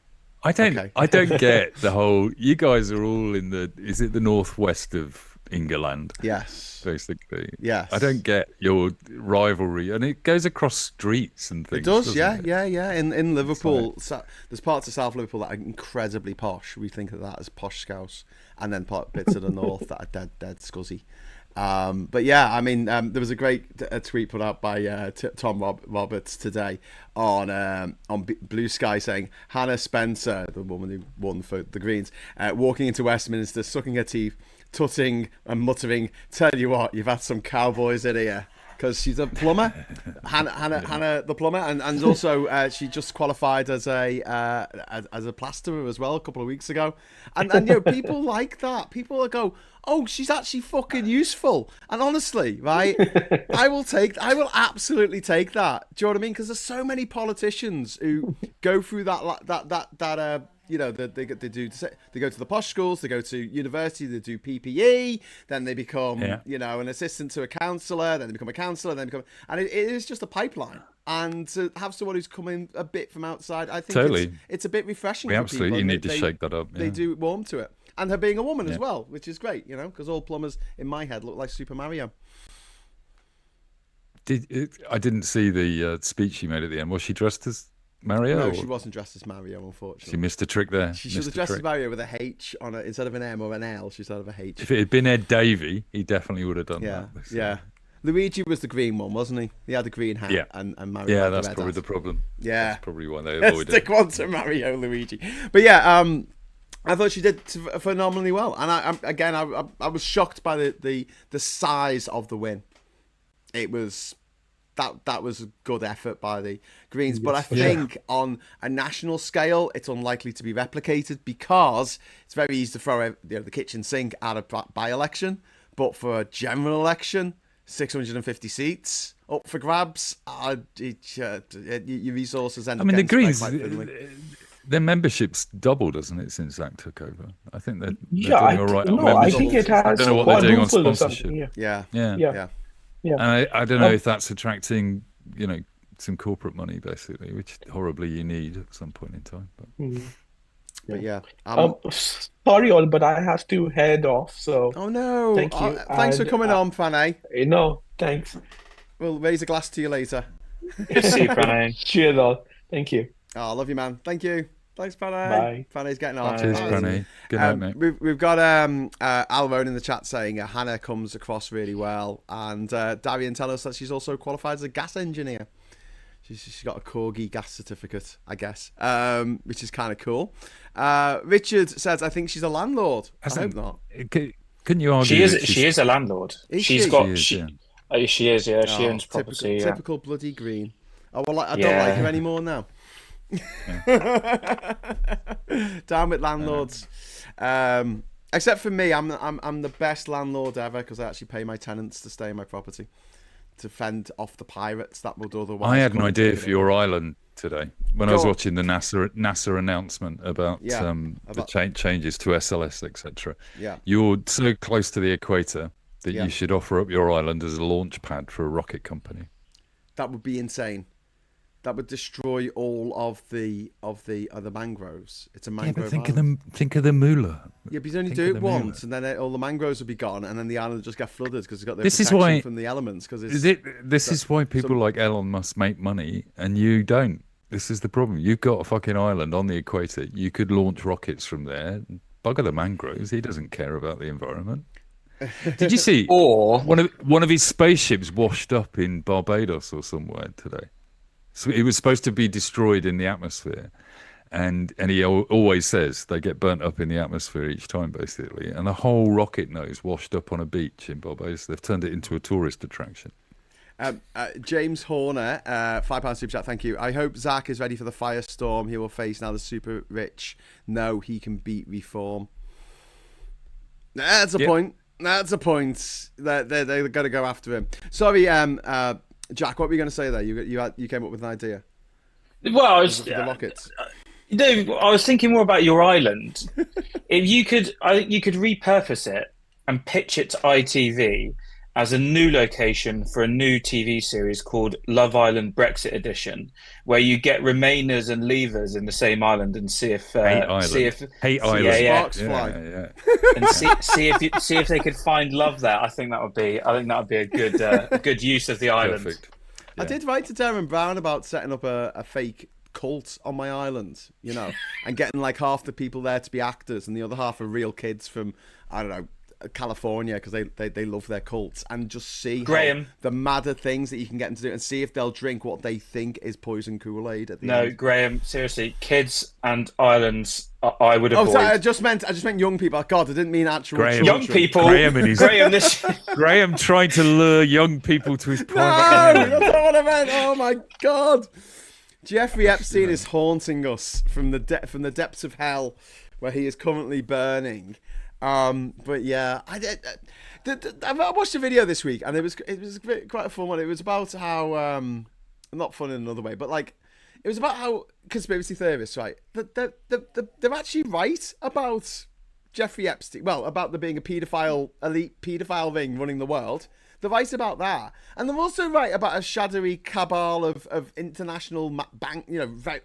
I don't get the whole. You guys are all in is it the northwest of England? Yes. Basically. Yes. I don't get your rivalry, and it goes across streets and things. It does, doesn't yeah. it? In Liverpool, there's parts of South Liverpool that are incredibly posh. We think of that as posh scouse, and then bits of the north that are dead scuzzy. But yeah, I mean, there was a great tweet put out by Tom Roberts today on Blue Sky saying Hannah Spencer, the woman who won for the Greens, walking into Westminster, sucking her teeth, tutting and muttering, "Tell you what, you've had some cowboys in here." Because she's a plumber, Hannah the plumber, and also she just qualified as a plasterer as well a couple of weeks ago, and you know, people like that. People go, "Oh, she's actually fucking useful." And honestly, right, I will absolutely take that. Do you know what I mean? Because there's so many politicians who go through that. You know, they go to the posh schools, they go to university, they do PPE, then they become, you know, an assistant to a counsellor, then they become a counsellor, and it is just a pipeline. And to have someone who's coming a bit from outside, I think it's a bit refreshing. We for absolutely people. need to shake that up. Yeah. They do warm to it, and her being a woman as well, which is great, you know, because all plumbers in my head look like Super Mario. I didn't see the speech she made at the end. Was she dressed as Mario? No, she wasn't dressed as Mario, unfortunately. She missed a trick there. She should have dressed as Mario with a H on it instead of an M or an L. She's out of a H. If it had been Ed Davey, he definitely would have done that. Yeah. Luigi was the green one, wasn't he? He had the green hat, and Mario. Yeah, had that's the red probably hat. the problem. Yeah, that's probably why they avoided Stick one to Mario, Luigi. But yeah, I thought she did phenomenally well, and I was shocked by the size of the win. It was. That was a good effort by the Greens, but I think on a national scale, it's unlikely to be replicated because it's very easy to throw the kitchen sink at a by-election. But for a general election, 650 seats up for grabs, your resources end up the getting Greens, spread quite thinly. their membership's doubled, hasn't it, since Zach took over? I think they're doing all right on I membership. think it has. I don't know what they're doing on quadrupled or sponsorship. something, Yeah. Yeah. And I don't know if that's attracting, you know, some corporate money, basically, which horribly you need at some point in time. But yeah. Sorry all, but I have to head off. So. Oh no! Thank you. Thanks for coming on, Fanny. No, thanks. We'll raise a glass to you later. See you, Fanny. Cheers all. Thank you. Oh, I love you, man. Thank you. Thanks, Fanny. Bye. Fanny's getting on. Cheers, Fanny. Good night, mate. We've got Al Rowan in the chat saying Hannah comes across really well, and Darian tells us that she's also qualified as a gas engineer. She's got a Corgi gas certificate, I guess, which is kind of cool. Richard says, I think she's a landlord. I hope not. Couldn't you argue? She is a landlord. She is. Yeah. She owns property. Typical bloody Green. Oh well, I don't like her anymore now. Down with landlords. Except for me, I'm the best landlord ever because I actually pay my tenants to stay in my property to fend off the pirates that would otherwise. I had an idea for your island today when I was watching the NASA announcement about the changes to SLS, etc. Yeah, you're so close to the equator that you should offer up your island as a launch pad for a rocket company. That would be insane. That would destroy all of the mangroves. It's a mangrove. Yeah, but think of the moolah. Yeah, but you only do it once, and then all the mangroves will be gone, and then the island will just get flooded because it's got the protection from the elements. This is why people like Elon Musk make money, and you don't. This is the problem. You've got a fucking island on the equator. You could launch rockets from there. Bugger the mangroves. He doesn't care about the environment. Did you see? Or one of his spaceships washed up in Barbados or somewhere today. So it was supposed to be destroyed in the atmosphere, and he always says they get burnt up in the atmosphere each time, basically. And the whole rocket nose washed up on a beach in Barbados. They've turned it into a tourist attraction. James Horner, £5 super chat, thank you. I hope Zach is ready for the firestorm he will face now the super rich know he can beat reform. That's a point. That's a point. They're going to go after him. Sorry, Jack. What were you going to say there? You came up with an idea. Well, I was, For the rockets. no, I was thinking more about your island. If you could, I think you could repurpose it and pitch it to ITV as a new location for a new TV series called Love Island Brexit Edition, where you get Remainers and Leavers in the same island and see if Hate Island, Sparks fly. and see if they could find love there. I think that would be a good use of the island. Perfect. I did write to Darren Brown about setting up a fake cult on my island, and getting like half the people there to be actors and the other half are real kids from, I don't know, California, because they love their cults, and just see Graham, the madder things that you can get them to do, and see if they'll drink what they think is poison Kool-Aid at the no, end. Graham, seriously, kids and islands, I would avoid. Oh, sorry, I just meant young people. God, I didn't mean actual Graham. children. Young people. Graham trying to lure young people to his No, private. that's not what I meant. Oh my God, Jeffrey Epstein is haunting us from the depths of hell, where he is currently burning. But yeah, I watched a video this week, and it was quite a fun one. It was about how not fun in another way, but like it was about how conspiracy theorists, right? They're actually right about Jeffrey Epstein. Well, about there being a elite paedophile ring running the world. They're right about that, and they're also right about a shadowy cabal of international bank,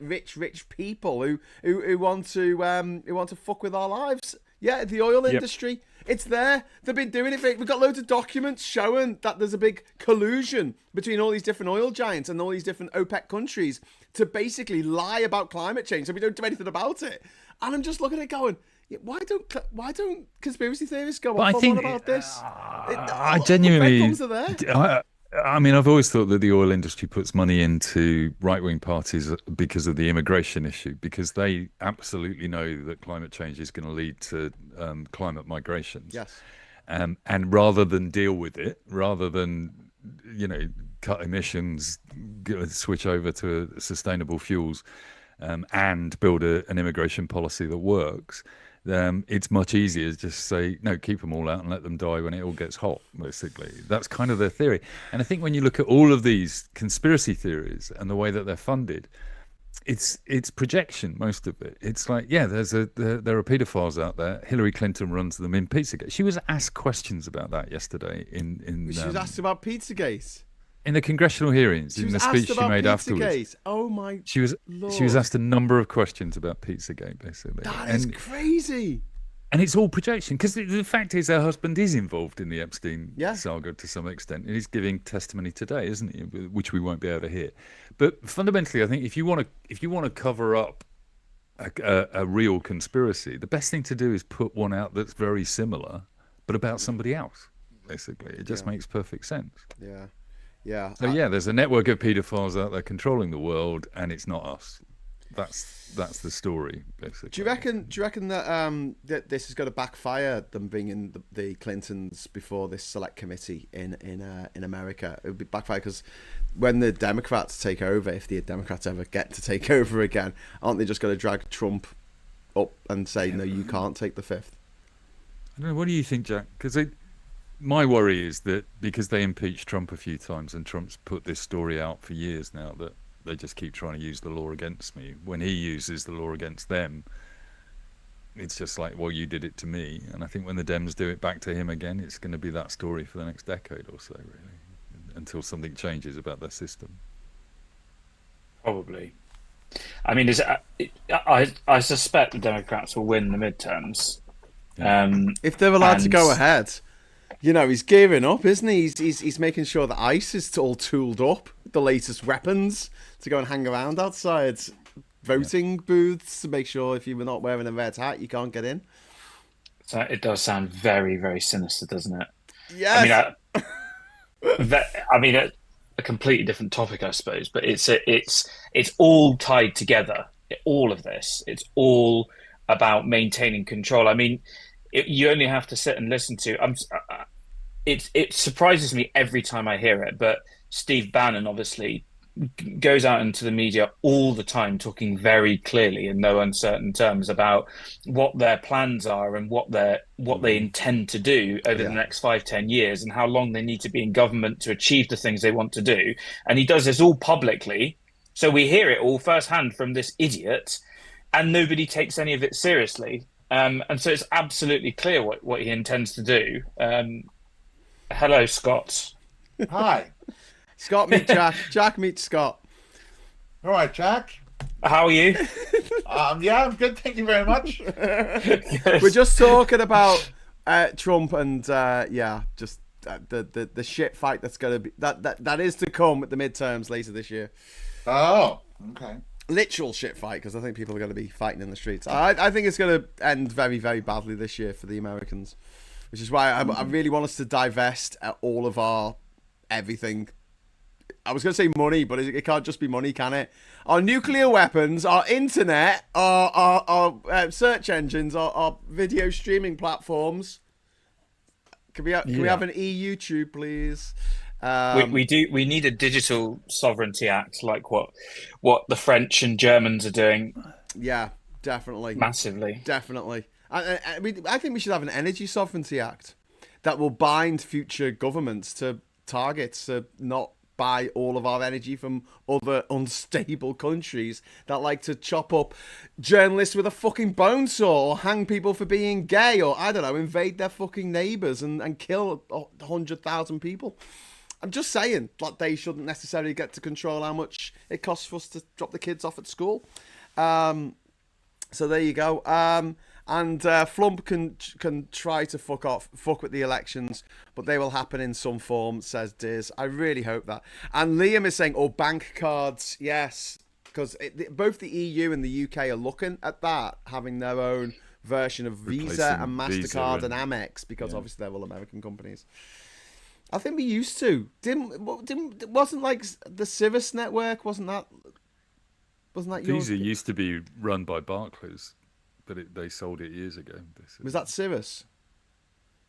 rich people who want to fuck with our lives. Yeah, the oil industry, it's there. They've been doing it. We've got loads of documents showing that there's a big collusion between all these different oil giants and all these different OPEC countries to basically lie about climate change, so we don't do anything about it. And I'm just looking at it going, why don't conspiracy theorists go on about this? I genuinely, the breadcrumbs are there. I mean, I've always thought that the oil industry puts money into right-wing parties because of the immigration issue, because they absolutely know that climate change is going to lead to climate migrations. Yes. And rather than deal with it, rather than, cut emissions, switch over to sustainable fuels, and build an immigration policy that works, it's much easier to just say, no, keep them all out and let them die when it all gets hot, basically. That's kind of their theory. And I think when you look at all of these conspiracy theories and the way that they're funded, it's projection, most of it. It's like, yeah, there are paedophiles out there. Hillary Clinton runs them in Pizzagate. She was asked questions about that yesterday She was asked about Pizzagate. In the congressional hearings, in the speech she made afterwards. Oh my She was asked a number of questions about Pizzagate, basically. That is crazy. And it's all projection, because the fact is her husband is involved in the Epstein saga to some extent. And he's giving testimony today, isn't he? Which we won't be able to hear. But fundamentally, I think if you want to cover up a real conspiracy, the best thing to do is put one out that's very similar, but about somebody else. Basically, it just makes perfect sense. Yeah. Yeah. So there's a network of paedophiles out there controlling the world, and it's not us. That's the story, basically. Do you reckon that that this is going to backfire, them bringing the Clintons before this select committee in America? It would be backfire because when the Democrats take over, if the Democrats ever get to take over again, aren't they just going to drag Trump up and say, no, you can't take the fifth? I don't know. What do you think, Jack? Because my worry is that because they impeached Trump a few times and Trump's put this story out for years now, that they just keep trying to use the law against me. When he uses the law against them, it's just like, well, you did it to me. And I think when the Dems do it back to him again, it's going to be that story for the next decade or so, really, until something changes about their system. Probably. I mean, I suspect the Democrats will win the midterms. If they're allowed to go ahead. He's gearing up, isn't he? He's making sure that ICE is all tooled up, the latest weapons to go and hang around outside voting booths to make sure if you're not wearing a red hat, you can't get in. So it does sound very, very sinister, doesn't it? Yes. I mean, a completely different topic, I suppose, but it's all tied together. All of this, it's all about maintaining control. I mean, you only have to sit and listen to. It surprises me every time I hear it. But Steve Bannon obviously goes out into the media all the time, talking very clearly in no uncertain terms about what their plans are and what they intend to do over the next 5-10 years, and how long they need to be in government to achieve the things they want to do. And he does this all publicly, so we hear it all firsthand from this idiot, and nobody takes any of it seriously. And so it's absolutely clear what he intends to do. Hello, Scott. Hi. Scott meet Jack. Jack meets Scott. All right, Jack. How are you? Yeah, I'm good. Thank you very much. We're just talking about Trump and just the shit fight that's gonna be that is to come at the midterms later this year. Oh, okay. Literal shit fight, because I think people are going to be fighting in the streets. I think it's going to end very, very badly this year for the Americans, which is why I really want us to divest all of our everything. I was going to say money, but it can't just be money, can it? Our nuclear weapons, our internet, our search engines, our video streaming platforms. Can we have an EU tube, please? We need a digital sovereignty act, like what the French and Germans are doing. Yeah, definitely, massively, definitely. I think we should have an energy sovereignty act that will bind future governments to targets to not buy all of our energy from other unstable countries that like to chop up journalists with a fucking bone saw, or hang people for being gay, or I don't know, invade their fucking neighbours and kill 100,000 people. I'm just saying, like, they shouldn't necessarily get to control how much it costs for us to drop the kids off at school. So there you go. And Flump can try to fuck with the elections, but they will happen in some form, says Diz. I really hope that. And Liam is saying, bank cards, yes, because both the EU and the UK are looking at that, having their own version of Visa and MasterCard and Amex, because obviously they're all American companies. I think we used to. Wasn't like the Civis network? Wasn't that Visa used to be run by Barclays, but they sold it years ago. Was that Civis?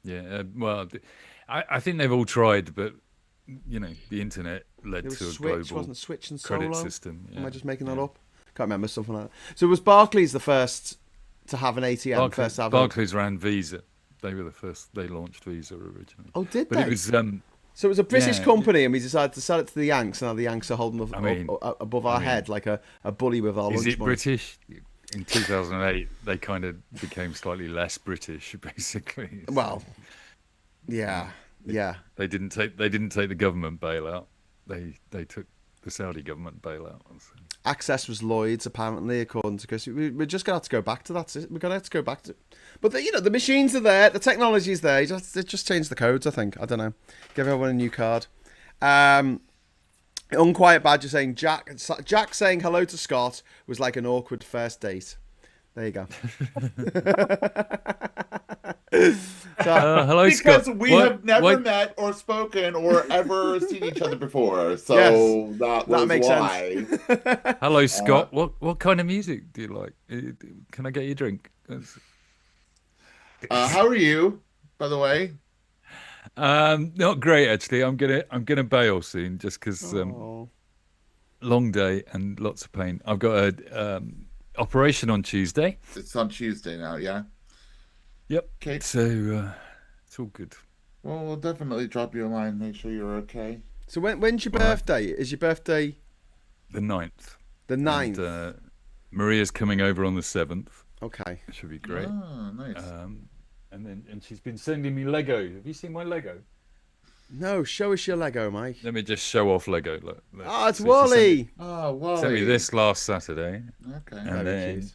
Yeah. Well, I think they've all tried, but the internet led to a global wasn't Switch and credit Solo? system. Yeah. Am I just making that up? Can't remember, something like that. So was Barclays the first to have an ATM? Barclays ran Visa. They were the first. They launched Visa originally. Oh, did they? But it was. So it was a British company, and we decided to sell it to the Yanks, and now the Yanks are holding above our head like a bully with our lunch money. Is it British? In 2008, they kind of became slightly less British, basically. Well, yeah. They didn't take the government bailout. They took the Saudi government bailout. Access was Lloyd's, apparently, according to Chris. We're just going to have to go back to that. We're going to have to go back to... But, the machines are there. The technology's there. They just changed the codes, I think. I don't know. Give everyone a new card. Unquiet Badger saying, Jack saying hello to Scott was like an awkward first date. There you go. Hello, because Scott. we have never met or spoken or ever seen each other before, so yes, that makes why. Sense. Hello, Scott. What kind of music do you like? Can I get you a drink? How are you, by the way? Not great, actually. I'm gonna bail soon, just because long day and lots of pain. I've got a operation on Tuesday. It's on Tuesday now, yeah. Yep. Okay. So it's all good. Well, we'll definitely drop you a line, make sure you're okay. So when's your birthday? Is your birthday the 9th? The 9th. And, Maria's coming over on the 7th. Okay. It should be great. Oh, nice. And she's been sending me Lego. Have you seen my Lego? No, show us your Lego, Mike. Let me just show off Lego. Look. It's Wally. Wally. Sent me this last Saturday. Okay. And very then cute.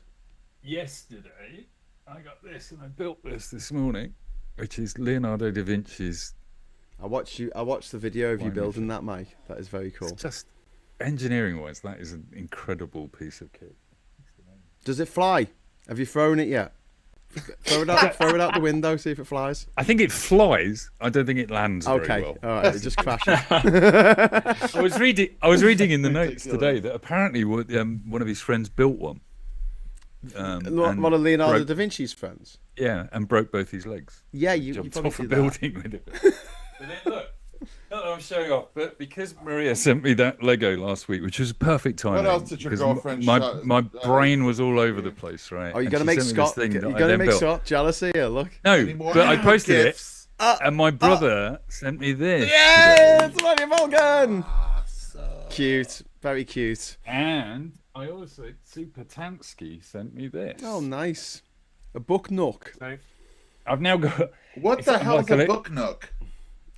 Yesterday, I got this and I built this morning, which is Leonardo da Vinci's. I watched the video of you building that, Mike. That is very cool. It's just engineering-wise, that is an incredible piece of kit. Does it fly? Have you thrown it yet? Throw it out the window, see if it flies. I think it flies. I don't think it lands very well. All right, it just crashes. I was reading in the notes today that apparently one of his friends built one. One of Leonardo da Vinci's friends. Yeah, and broke both his legs. Yeah, you jumped probably off a see building with it. But then, look, I'm showing off, but because Maria sent me that Lego last week, which was perfect timing. What else did your because girlfriend my brain was all over the place, right? Oh, you're And gonna she make sent me this Scott? thing You're that I gonna then make built. Scott jealous here. Look. No, but I posted it, gifts? and my brother sent me this. Yeah, it's Bloody Morgan. Cute, very cute. And I also Super Tansky sent me this. Oh, nice. A book nook. So I've now got. What it's the hell's like a book nook?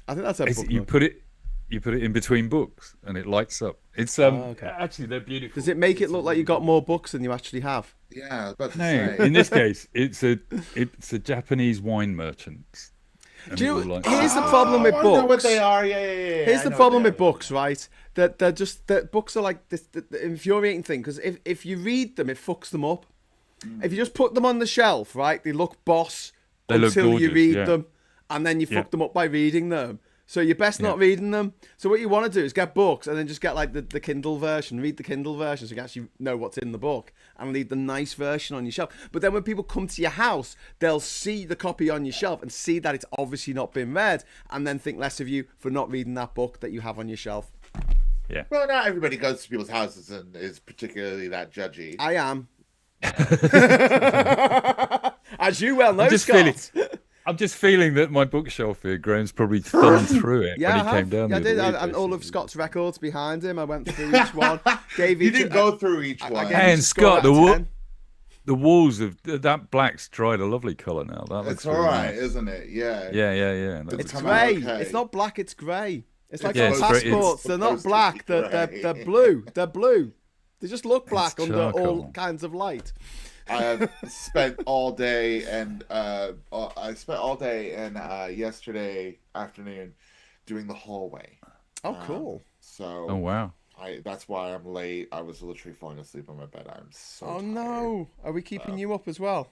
I think that's a book You nook. put it in between books, and it lights up. It's okay. actually they're beautiful. Does it make it look like you got more books than you actually have? Yeah, I was about to No, say. in this case, it's a Japanese wine merchant. Do you know, here's the problem with I know what books. they are. Yeah. Here's I the know problem what with they are. books, right? That books are like this the infuriating thing, because if you read them, it fucks them up. If you just put them on the shelf, right, they look boss They look until you gorgeous, read yeah. them, and then you Yeah. fuck them up by reading them. So you're best not reading them. So what you want to do is get books and then just get like the Kindle version, read the Kindle version so you can actually know what's in the book, and leave the nice version on your shelf. But then when people come to your house, they'll see the copy on your shelf and see that it's obviously not been read, and then think less of you for not reading that book that you have on your shelf. Yeah. Well, not everybody goes to people's houses and is particularly that judgy. I am. As you well know, I'm just Scott. I'm just feeling that my bookshelf here, Graham's probably thumbed through it Yeah, when he came down. Yeah, I the did. other week, And all of basically. Scott's records behind him. I went through each one. Gave You each. didn't go through each I one. gave And each a score Scott, out of 10. the walls of that black's dried a lovely colour now. That looks It's all really right, nice. isn't it? Yeah. Yeah. That It's looks It's come out grey. okay. It's not black. It's grey. It's like Yeah, on it's very- passports. it's They're not supposed to black. be They're grey. blue. They're blue. They just look black It's under all charcoal. kinds of light. I have spent all day and yesterday afternoon doing the hallway. Oh, cool. So Oh wow. that's why I'm late. I was literally falling asleep on my bed. I'm so Oh tired. no! Are we keeping you up as well?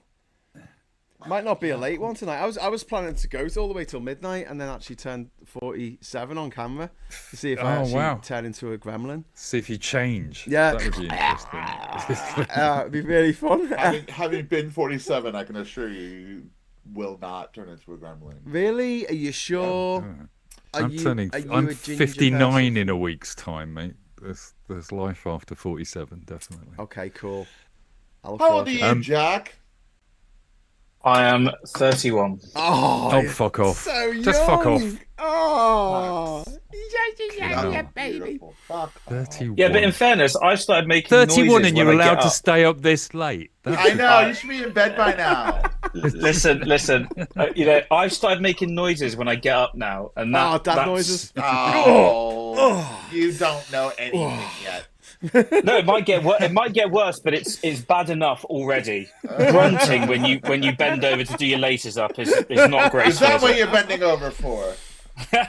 Might not be a late one tonight. I was planning to go all the way till midnight and then actually turn 47 on camera to see if I Oh, actually wow. turn into a gremlin. See if you change. Yeah. That would be interesting. It'd be really fun. Having been 47, I can assure you will not turn into a gremlin. Really? Are you sure? Are I'm you I'm a ginger 59 person? in a week's time, mate. There's life after 47, definitely. Okay, cool. I look How forward old are to you, it. Jack? I am 31. Oh, Fuck off. so young. Just fuck off. Oh, Baby. Fuck. 31. Yeah, but in fairness, I started making 31 noises and you're when I allowed get to up. stay up this late. I know, you should be in bed by now. Listen. I've started making noises when I get up now, and dad that's- noises. Oh, you don't know anything yet. No, it might get worse, but it's bad enough already. Grunting when you bend over to do your laces up is not great. Is that what you're bending over for?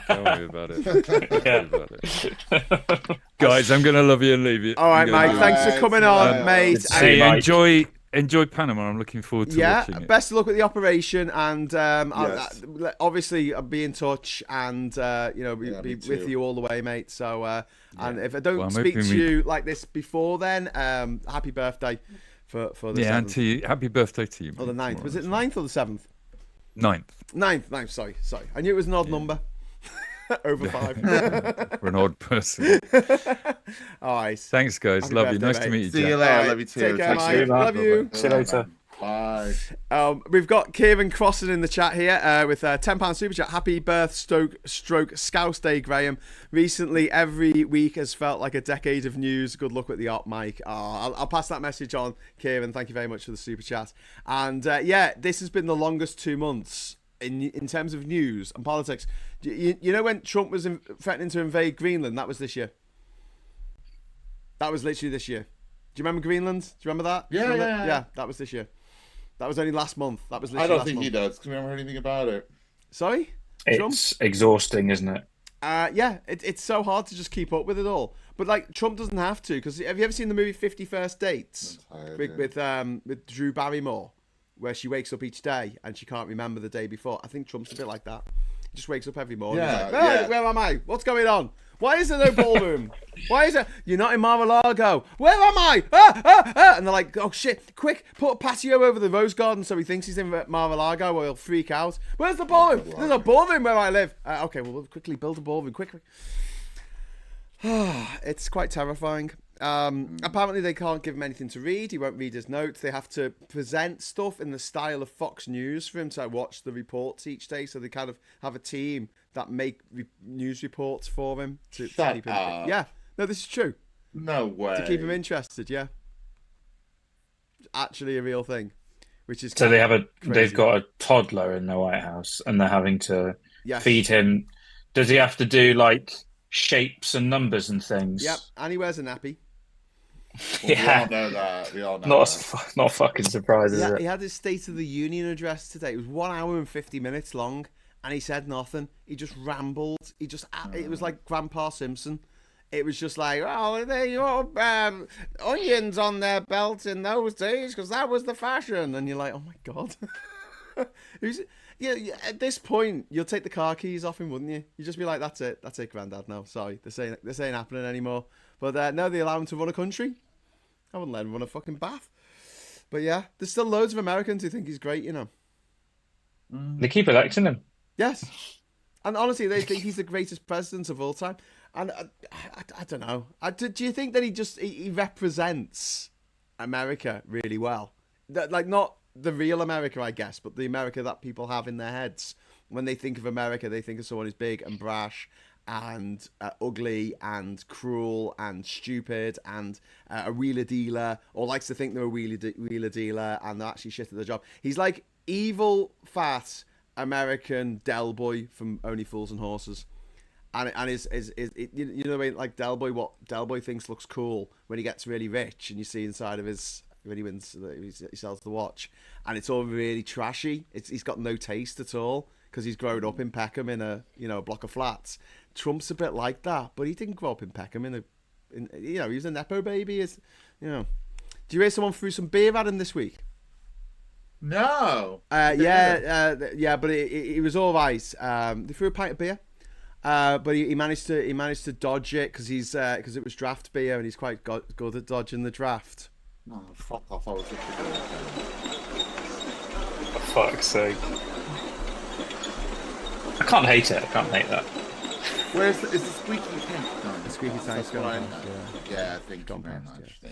Don't worry about it. Don't worry Yeah. about it. Guys, I'm going to love you and leave you. All right, I'm gonna mate. do Thanks that. for coming Alright, on, see mate. you, Hey, mate. enjoy Panama. I'm looking forward to Yeah, watching it. best of luck with the operation, and Yes. obviously I'll be in touch, and be me with too. you all the way, mate. So, and if I don't Well, I'm speak to hoping we- you like this before then, happy birthday for the Yeah, 7th. and to you, happy birthday to you. Or the mate, 9th. Was it the tomorrow. 9th or the 7th? 9th. 9th, sorry. I knew it was an odd number. Over 5. For an odd person. All right. Thanks, guys. Happy Love you. birthday, Nice to mate. meet you, See Jack. you later. Alright, Love you too. take care, Talk mate. soon. Love you. See you later. Bye. We've got Kieran Crossan in the chat here with a £10 super chat. Happy birth stroke Scouse Day, Graham. Recently, every week has felt like a decade of news. Good luck with the op, Mike. I'll pass that message on, Kieran. Thank you very much for the super chat. And this has been the longest 2 months in terms of news and politics. You know when Trump was threatening to invade Greenland? That was this year. That was literally this year. Do you remember Greenland? Do you remember that? Yeah, Remember yeah. that? Yeah, that was this year. That was only last month. That was I literally don't last think month. he does because we haven't heard anything about it. Sorry? Trump? It's exhausting, isn't it? It's so hard to just keep up with it all. But like Trump doesn't have to, because have you ever seen the movie 50 First Dates with Drew Barrymore, where she wakes up each day and she can't remember the day before? I think Trump's a bit like that. Just wakes up every morning. Yeah, He's like, "Hey, yeah. where am I? What's going on? Why is there no ballroom? Why is there? You're not in Mar-a-Lago. Where am I? And they're like, oh shit, quick, put a patio over the rose garden so he thinks he's in Mar-a-Lago or he'll freak out. Where's the ballroom? There's a ballroom where I live. Okay, well, we'll quickly build a ballroom, quickly. It's quite terrifying. Apparently they can't give him anything to read. He won't read his notes. They have to present stuff in the style of Fox News for him to watch the reports each day. So they kind of have a team that make news reports for him to keep him. Yeah, no, this is true. No way. To keep him interested. Yeah, it's actually a real thing, which is so they've got a toddler in the White House, and they're having to feed him. Does he have to do like shapes and numbers and things? Yep, and he wears a nappy. Well, Yeah, we all know that. We all know that. Not fucking surprised, is it? He had his State of the Union address today. It was 1 hour and 50 minutes long, and he said nothing. He just rambled. It was like Grandpa Simpson. It was just like, oh, they onions on their belt in those days because that was the fashion. And you're like, oh my god. At this point, you'll take the car keys off him, wouldn't you? You'd just be like, that's it, Granddad. No, sorry, this ain't happening anymore. But no, they allow him to run a country. I wouldn't let him run a fucking bath. But yeah, there's still loads of Americans who think he's great, you know. They keep electing him. Yes. And honestly, they think he's the greatest president of all time. And I don't know. Do you think that he represents America really well? Like, not the real America, I guess, but the America that people have in their heads. When they think of America, they think of someone who's big and brash and ugly and cruel and stupid and a wheeler dealer, or likes to think they're a wheeler dealer and they're actually shit at their job. He's like evil, fat American Del Boy from Only Fools and Horses. And is you know the way, like what Del Boy thinks looks cool when he gets really rich, and you see inside of his, when he wins, he sells the watch, and it's all really trashy. He's got no taste at all because he's grown up in Peckham in a block of flats. Trump's a bit like that, but he didn't grow up in Peckham he was a nepo baby. Do you hear someone threw some beer at him this week? No. But it was all right. They threw a pint of beer. But he managed to dodge it because it was draft beer and he's quite good at dodging the draft. Oh, fuck off! I was just... For fuck's sake! I can't hate it. I can't hate that. Is the squeaky tank gone? The squeaky tank's gone. Yeah, thank you very much. Yeah.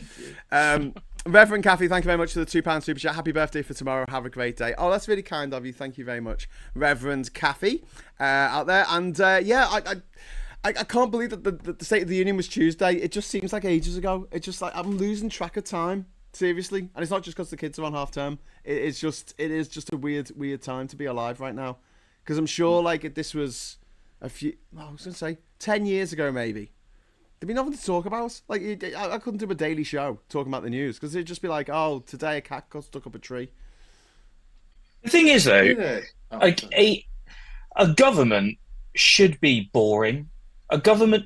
Thank you. Reverend Kathy, thank you very much for the £2 super chat. Happy birthday for tomorrow. Have a great day. Oh, that's really kind of you. Thank you very much, Reverend Kathy, out there. And I can't believe that the State of the Union was Tuesday. It just seems like ages ago. It's just like I'm losing track of time. Seriously, and it's not just because the kids are on half term. It is just a weird time to be alive right now. Because I'm sure like if this was I was gonna say 10 years ago maybe. There'd be nothing to talk about. Like, I couldn't do a daily show talking about the news because it'd just be like, oh, today a cat got stuck up a tree. The thing is, though, a government should be boring. A government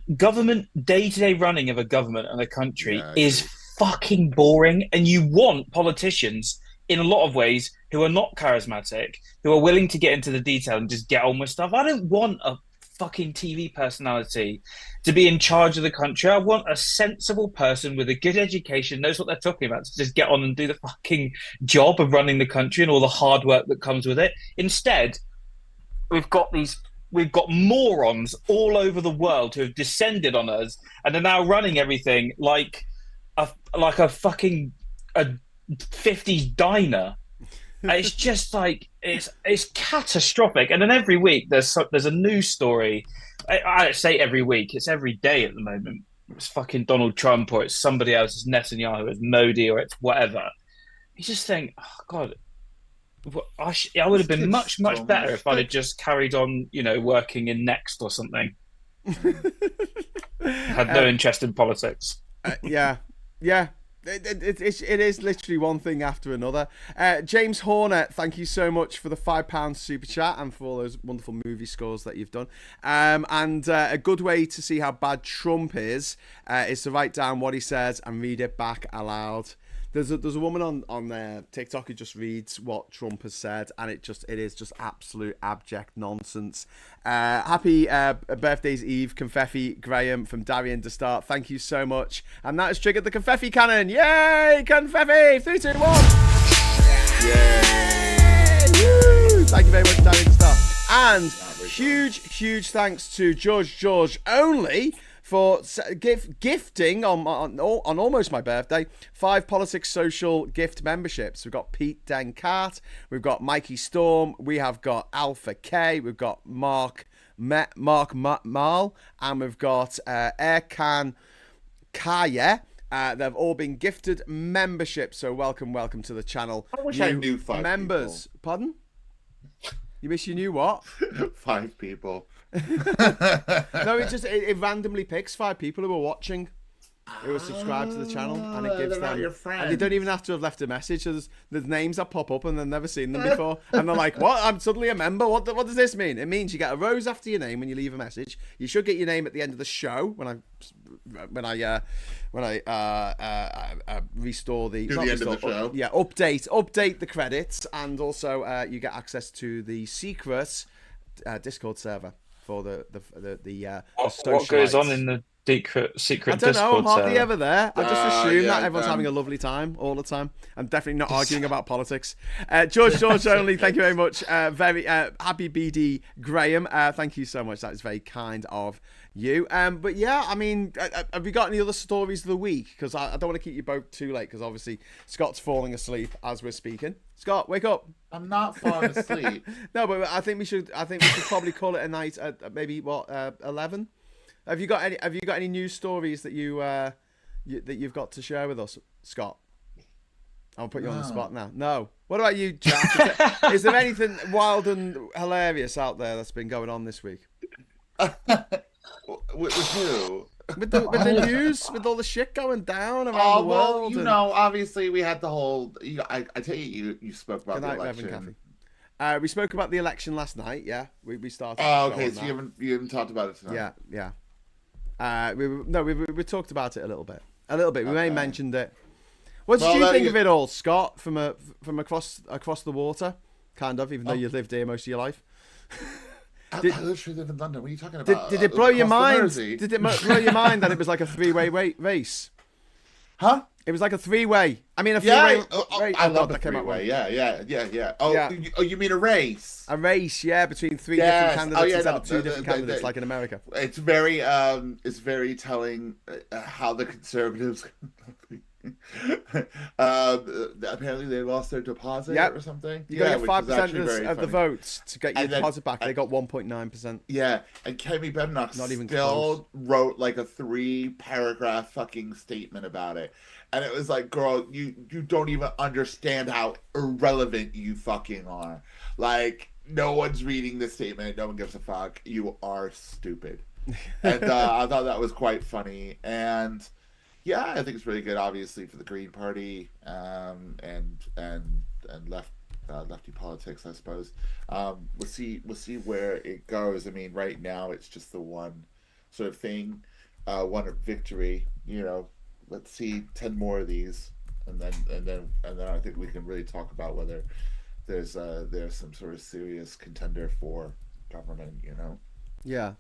day-to-day running of a government and a country is fucking boring, and you want politicians in a lot of ways who are not charismatic, who are willing to get into the detail and just get on with stuff. I don't want a fucking TV personality to be in charge of the country. I want a sensible person with a good education, knows what they're talking about, to just get on and do the fucking job of running the country and all the hard work that comes with it. Instead, we've got morons all over the world who have descended on us and are now running everything like a fucking a 50s diner. It's just like it's catastrophic. And then every week there's a news story. I say every week, it's every day at the moment. It's fucking Donald Trump, or it's somebody else, it's Netanyahu, it's Modi, or it's whatever. You just think, oh god, I would have been much better if I'd have just carried on, working in Next or something. Had no interest in politics. Yeah. It is literally one thing after another. James Horner, thank you so much for the £5 super chat and for all those wonderful movie scores that you've done. And a good way to see how bad Trump is to write down what he says and read it back aloud. There's a woman on there TikTok who just reads what Trump has said, and it is just absolute abject nonsense. Happy birthdays Eve Confetti Graham from Darian to start. Thank you so much, and that has triggered the confetti cannon. Yay, confetti! 3, 2, 1. Yay! Woo! Thank you very much, Darian to start. And huge thanks to George Only for gifting on almost my birthday 5 Politics Social gift memberships. We've got Pete Dencart, we've got Mikey Storm, we have got Alpha K, we've got Mark Marl, and we've got Erkan Kaya. They've all been gifted memberships, so welcome to the channel. I wish I knew 5 members. people. Pardon? You wish you knew what? 5 people. No, it randomly picks 5 people who are watching, who are subscribed to the channel, and it gives them. Your friends. And they don't even have to have left a message. So there's names that pop up and they've never seen them before, and they're like, "What? I'm suddenly a member. What does this mean?" It means you get a rose after your name when you leave a message. You should get your name at the end of the show when I restore the end of the show. Update the credits, and also you get access to the secret Discord server for the what goes on in the secret I don't know. I'm hardly ever there. I just assume that everyone's damn. having a lovely time all the time. I'm definitely not arguing about politics. George Only, thank you very much. Very happy BD Graham. Thank you so much. That is very kind of you. But yeah, I mean, have you got any other stories of the week? Because I don't want to keep you both too late, because obviously Scott's falling asleep as we're speaking. Scott, wake up. I'm not falling asleep. No, but I think we should probably call it a night at maybe 11. Have you got any news stories that you've got to share with us, Scott? I'll put you on the spot now. No. What about you, Jack? Is there anything wild and hilarious out there that's been going on this week? With who? With the news, with all the shit going down around the world. Well, obviously we had the whole. I tell you spoke about the election. We spoke about the election last night. Yeah, we started. Oh, okay. So you haven't talked about it tonight. Yeah. We talked about it a little bit. We may mentioned it. What did you think of it all, Scott? From across the water, kind of. Even though you lived here most of your life. I literally live in London. What are you talking about? Did it blow your mind? Did it blow your mind that it was like a 3-way race? Huh? It was like a 3-way. I mean, a 3-way race. I love the 3-way. Yeah. Oh, you mean a race? A race, yeah, between 3 different candidates instead of 2 different candidates, like in America. It's very telling how the conservatives. Apparently they lost their deposit or something. You got to get 5% of the votes to get your deposit back. They got 1.9%. Yeah, and Kemi Badenoch still wrote like a 3-paragraph fucking statement about it, and it was like, girl, you don't even understand how irrelevant you fucking are. Like, no one's reading this statement. No one gives a fuck. You are stupid. And I thought that was quite funny. And yeah, I think it's really good, obviously, for the Green Party and lefty politics, I suppose. We'll see where it goes. I mean, right now it's just the one sort of thing, one victory. You know, let's see 10 more of these, and then I think we can really talk about whether there's some sort of serious contender for government. You know. Yeah.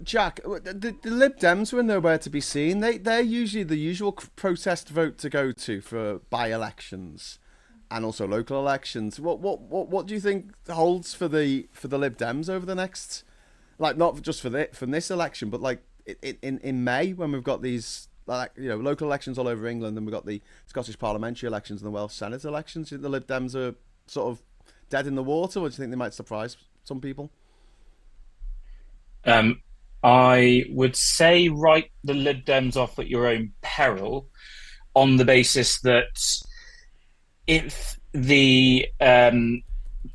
Jack, the Lib Dems were nowhere to be seen. They're usually the usual protest vote to go to for by-elections and also local elections. What do you think holds for the Lib Dems over the next, like, not just from this election, but like in May, when we've got these, like, you know, local elections all over England, and we've got the Scottish parliamentary elections and the Welsh Senate elections? Do you think the Lib Dems are sort of dead in the water, or do you think they might surprise some people? I would say write the Lib Dems off at your own peril, on the basis that if the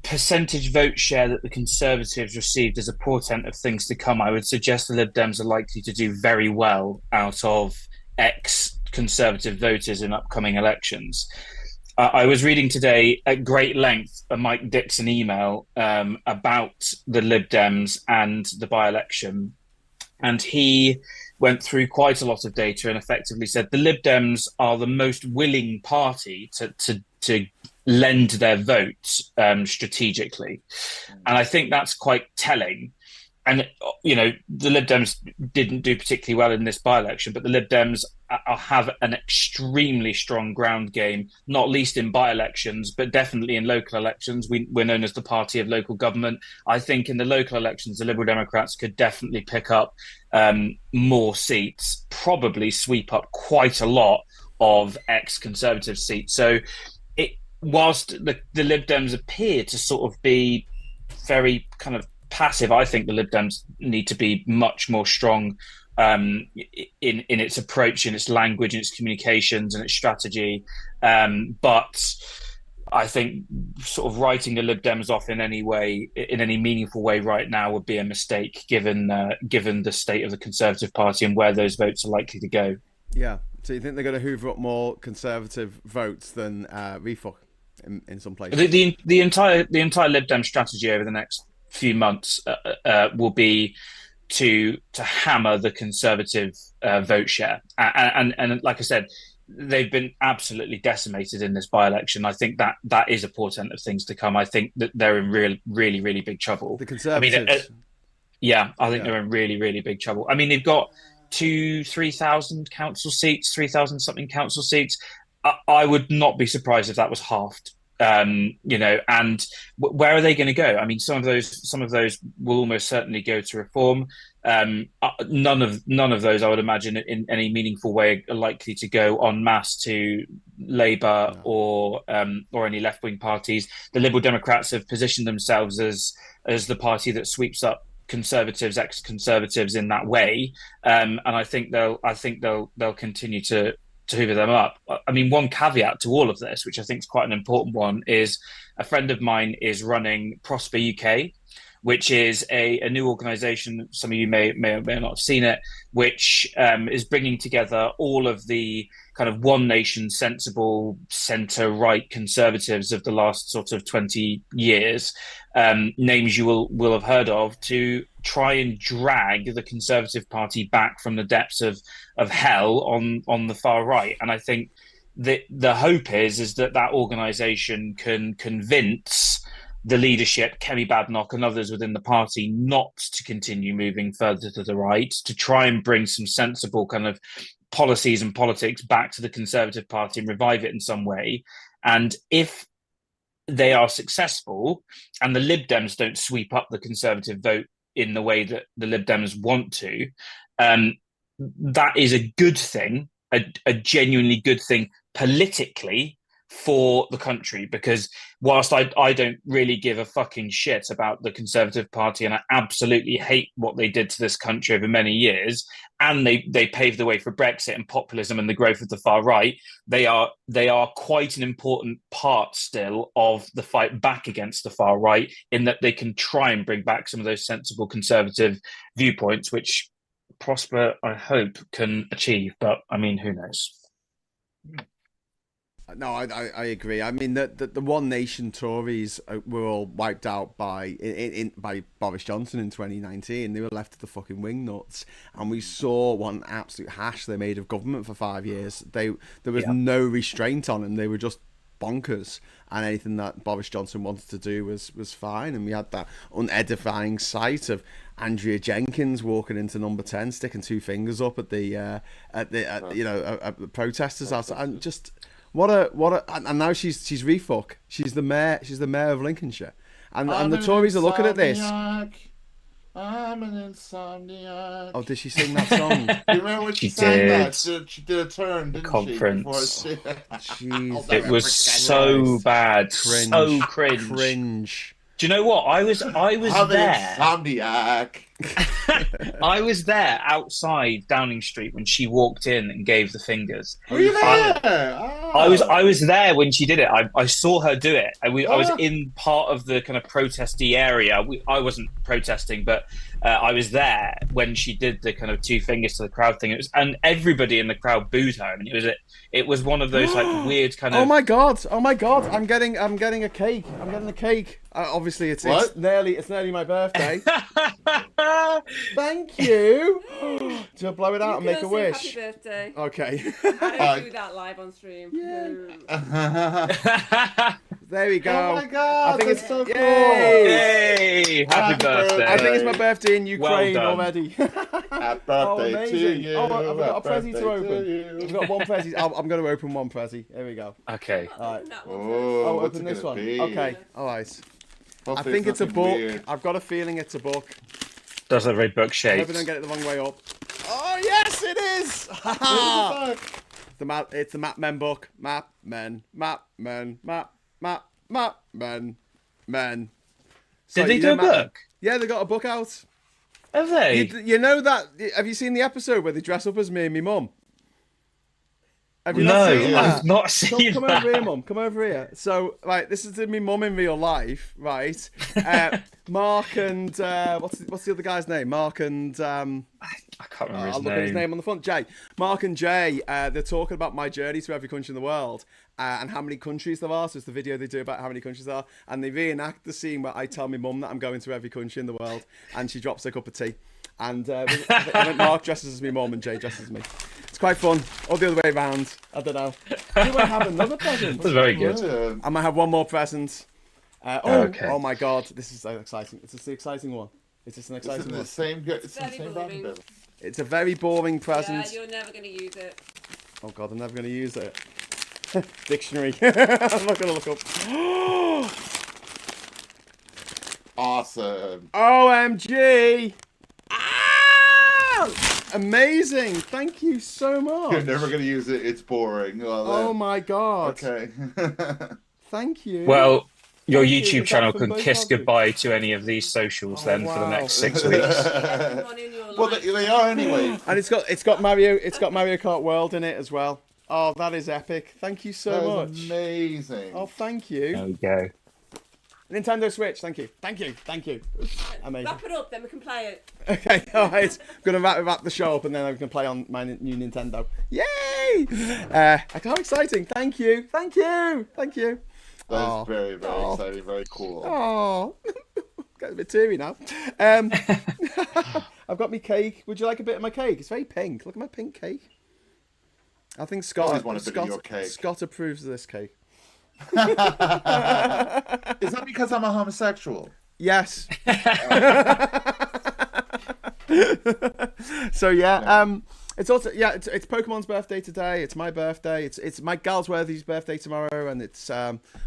percentage vote share that the Conservatives received is a portent of things to come, I would suggest the Lib Dems are likely to do very well out of ex-Conservative voters in upcoming elections. I was reading today at great length a Mike Dixon email about the Lib Dems and the by-election, and he went through quite a lot of data and effectively said the Lib Dems are the most willing party to lend their votes strategically. And I think that's quite telling. And, you know, the Lib Dems didn't do particularly well in this by-election, but the Lib Dems have an extremely strong ground game, not least in by-elections, but definitely in local elections. We're known as the party of local government. I think in the local elections, the Liberal Democrats could definitely pick up more seats, probably sweep up quite a lot of ex-Conservative seats. So whilst the Lib Dems appear to sort of be very kind of passive, I think the Lib Dems need to be much more strong in its approach, in its language, in its communications, and its strategy. But I think sort of writing the Lib Dems off in any way, in any meaningful way, right now would be a mistake, given the state of the Conservative Party and where those votes are likely to go. Yeah. So you think they're going to hoover up more Conservative votes than refuck in some places? The entire Lib Dem strategy over the next few months will be to hammer the Conservative vote share, and like I said, they've been absolutely decimated in this by-election. I think that is a portent of things to come. I think that they're in really big trouble. The Conservatives. I think they're in really big trouble. I mean, they've got 3,000 council seats, 3,000 something council seats. I would not be surprised if that was halved. You know, and where are they going to go? I mean, some of those will almost certainly go to reform. None of those, I would imagine, in any meaningful way, are likely to go en masse to Labour or any left-wing parties. The Liberal Democrats have positioned themselves as the party that sweeps up Conservatives, ex-Conservatives in that way, and I think they'll continue to hoover them up. I mean, one caveat to all of this, which I think is quite an important one, is a friend of mine is running Prosper UK, which is a new organisation. Some of you may or may not have seen it, which is bringing together all of the kind of one nation sensible centre-right Conservatives of the last sort of 20 years, names you will have heard of, to try and drag the Conservative Party back from the depths of hell on the far right. And I think the hope is that organisation can convince the leadership, Kemi Badenoch and others within the party, not to continue moving further to the right, to try and bring some sensible kind of policies and politics back to the Conservative Party and revive it in some way. And if they are successful and the Lib Dems don't sweep up the Conservative vote in the way that the Lib Dems want to, that is a good thing, a genuinely good thing politically for the country, because whilst I don't really give a fucking shit about the Conservative Party, and I absolutely hate what they did to this country over many years, and they paved the way for Brexit and populism and the growth of the far right, they are quite an important part still of the fight back against the far right, in that they can try and bring back some of those sensible Conservative viewpoints, which Prosper, I hope, can achieve. But I mean, who knows? No, I agree. I mean, the One Nation Tories were all wiped out by Boris Johnson in 2019. They were left to the fucking wing nuts, and we saw one absolute hash they made of government for 5 years. There was no restraint on them. They were just bonkers, and anything that Boris Johnson wanted to do was fine. And we had that unedifying sight of Andrea Jenkins walking into Number 10, sticking two fingers up at the protesters outside, and just. What a and now she's refuck. She's the mayor of Lincolnshire, and the Tories are looking at this. I'm an insomniac. Oh, did she sing that song? You remember when she sang that? She did a turn, didn't conference. she? It was so bad, so cringe. Do you know what? I was I'm there. An insomniac. I was there outside Downing Street when she walked in and gave the fingers. Were you there? I was there when she did it. I saw her do it. I was in part of the kind of protesty area. I wasn't protesting, but I was there when she did the kind of two fingers to the crowd thing. And everybody in the crowd booed her. I mean, it was one of those like weird kind of. Oh my god! I'm getting a cake. I'm getting a cake. Obviously, it's nearly my birthday. Thank you. Do I blow it out and You make can a all sing wish? Happy birthday. Okay. I don't do that live on stream. There we go. Oh my god, I think that's it's so cool. Yay! Happy birthday. I think it's my birthday in Well Ukraine done. already. Happy birthday to amazing. you. Oh, I've got a Happy Prezi to birthday open. you. We've got one Prezi. I'm going to open one Prezi. Here we go. Okay. All right. Oh, what's open it this gonna one. be? Okay. All right. I Hopefully think it's a nothing book. weird. I've got a feeling it's a book. Does a very book I shape. hope I don't get it the wrong way up. Oh yes, it is. It's the Map Men book. Map Men. So, Did they you do know a Map Men? book? Yeah, they got a book out. Have they? You know that? Have you seen the episode where they dress up as me and my mum? Have you No, not seen that? I've not seen Come that. over here, mum. Come over here. So, right, this is my mum in real life, right? Mark and what's the other guy's name? Mark and I can't remember I'll his look at his name. name on the front. Jay. Mark and Jay. They're talking about my journey to every country in the world and how many countries there are. So it's the video they do about how many countries there are, and they reenact the scene where I tell my mum that I'm going to every country in the world, and she drops her cup of tea. And I think Mark dresses as my mum and Jay dresses as me. It's quite fun. Or the other way around. I don't know. Do I have another present? That's very good. Yeah. I might have one more present. Okay. Oh my god, this is so exciting. Is this the exciting one? Is this an It's exciting in one? the same good. It's in the Very same boring. button. It's a very boring Yeah, present. you're never going to use it. Oh god, I'm never going to use it. Dictionary. I'm not going to look up. Awesome. OMG! Ah! Amazing! Thank you so You're much. never gonna use it. It's boring. Well, Oh then. my god! Okay. Thank you. Well, your Thank you. YouTube Is channel that from can both kiss of you? goodbye to any of these socials Oh, then for the wow. next 6 weeks. Everyone in your Well, life. they are anyway. And it's got Mario Kart World in it as well. Oh, that is epic! Thank you so That much. is amazing. Oh, thank you. There we go. Nintendo Switch. Thank you. Thank you. Thank you. Amazing. Wrap it up, then we can play it. Okay, all right. I'm gonna wrap the show up and then I can play on my new Nintendo. Yay! How exciting! Thank you. Thank you. Thank you. That is very, very Oh. exciting. Very cool. Oh, getting a bit teary now. I've got my cake. Would you like a bit of my cake? It's very pink. Look at my pink cake. I think Always want a bit of your cake. Scott approves of this cake. Is that because I'm a homosexual? Yes. So yeah, it's also it's Pokemon's birthday today. It's my birthday. It's Mike Galsworthy's birthday tomorrow, and it's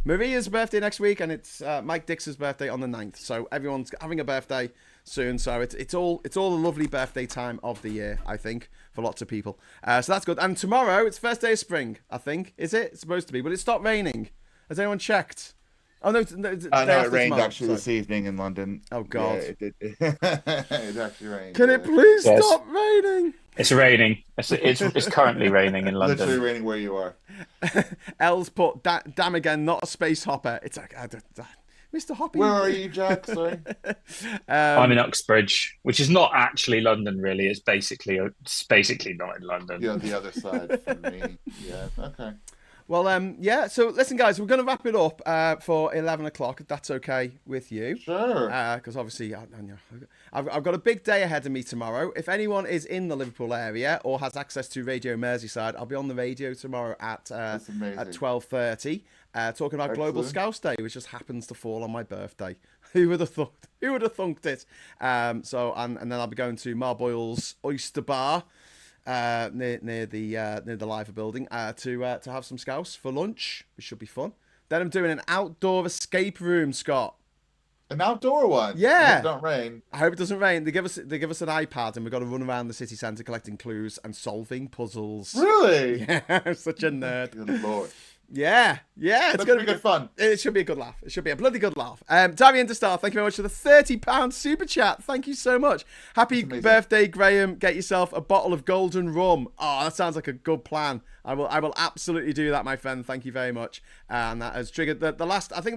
Maria's birthday next week, and it's Mike Dix's birthday on the 9th. So everyone's having a birthday soon. So it's all a lovely birthday time of the year, I think, for lots of people. So that's good. And tomorrow it's first day of spring, I think. Is it? It's supposed to be, but it stopped raining. Has anyone checked? Oh no! I know it rained actually this evening in London. Oh god! Yeah, it did. It actually rained. Can it please Yes. stop raining? It's raining. It's currently raining in London. Literally raining where you are. L's put damn again, not a space hopper. It's like Mr. Hoppy. Where are you, Jack? Sorry. I'm in Uxbridge, which is not actually London, really. It's basically not in London. You're on the other side from me. Yeah. Okay. Well, yeah. So listen, guys, we're going to wrap it up for 11 o'clock. If that's okay with you. Sure. Because obviously, I've got a big day ahead of me tomorrow. If anyone is in the Liverpool area or has access to Radio Merseyside, I'll be on the radio tomorrow at 12:30, talking about Global Excellent. Scouse Day, which just happens to fall on my birthday. Who would have thought? Who would have thunked it? So and then I'll be going to Marboyle's Oyster Bar. Near the Liver building to have some scouse for lunch, which should be fun. Then I'm doing an outdoor escape room, Scott. An outdoor one. Yeah. Hope it don't rain. I hope it doesn't rain. They give us an iPad and we've got to run around the city centre collecting clues and solving puzzles. Really? Yeah, I'm such a nerd. Good lord. Yeah, it's That's gonna pretty be good fun. It should be a good laugh. It should be a bloody good laugh. Davy Interstar, thank you very much for the £30 super chat. Thank you so much. Happy birthday, Graham. Get yourself a bottle of golden rum. Oh, that sounds like a good plan. I will absolutely do that, my friend. Thank you very much. And that has triggered the last of the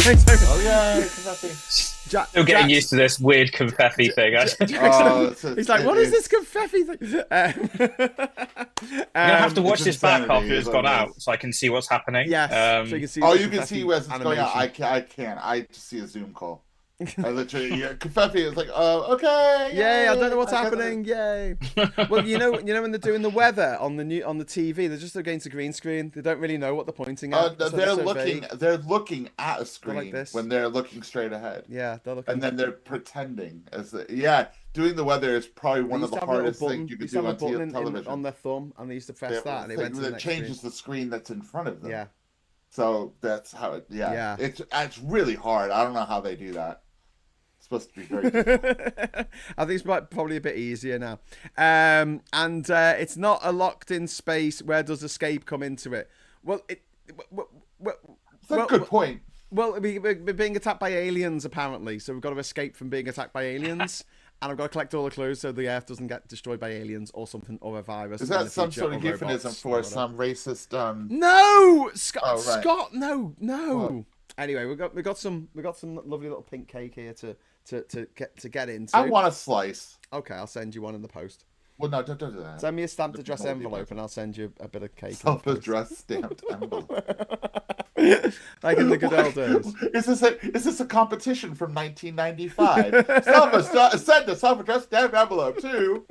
Thanks very much. Oh yeah, Still getting used to this weird confetti thing. He's like, what is this confetti thing? You're gonna have to watch this back insanity, after it's gone out, so I can see what's happening. Yes, so you can see. Oh, the you can see where it's going out. I can't. I just see a Zoom call. I literally, confetti is like, oh, okay. Yay! I don't know what's happening. Yay! Well, you know when they're doing the weather on the TV, they're just against a green screen. They don't really know what they're pointing at. They're looking at a screen like this. when they're looking straight ahead. Yeah, they're looking. And then they're pretending doing the weather is probably one of the hardest things you could do on television. On their thumb, and they used to press that, and it went to the next changes screen. the screen that's in front of them. Yeah. So that's how it. Yeah. It's really hard. I don't know how they do that. It's supposed to be very difficult. I think it's probably a bit easier now. And it's not a locked-in space. Where does escape come into it? Well, That's a good point. Well, we're being attacked by aliens, apparently. So we've got to escape from being attacked by aliens. And I've got to collect all the clues so the Earth doesn't get destroyed by aliens or something, or a virus. Is that some sort of euphemism for some racist? No, Scott. Oh, right. Scott, no. What? Anyway, we got some lovely little pink cake here to get into. I want a slice. Okay, I'll send you one in the post. Well, no, don't do that. Send me a stamped address envelope, and I'll send you a bit of cake. Self-addressed stamped envelope. Like in the good old days. Is this a competition from 1995? Send a self-addressed stamped envelope too.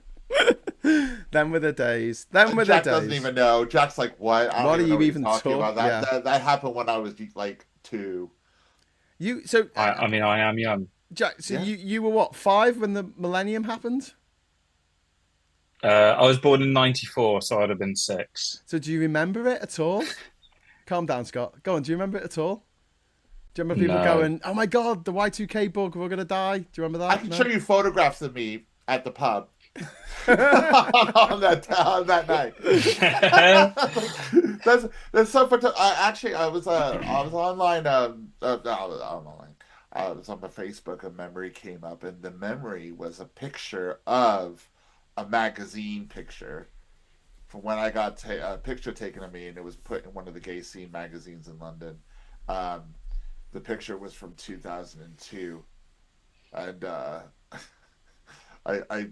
Them were the days. Jack doesn't even know. Jack's like, what? I don't What are know you even talking talking about? about? That happened when I was like 2. I mean, I am young. Jack, so you were what, 5 when the millennium happened? I was born in '94, so I'd have been 6. So do you remember it at all? Calm down, Scott. Go on. Do you remember it at all? Do you remember people going, "Oh my God, the Y2K bug, we're gonna die"? Do you remember that? I can show you photographs of me at the pub on that night. that's so fun. I was online. I was on my Facebook. A memory came up, and the memory was a picture of a magazine picture from when I got a picture taken of me, and it was put in one of the gay scene magazines in London. The picture was from 2002, and I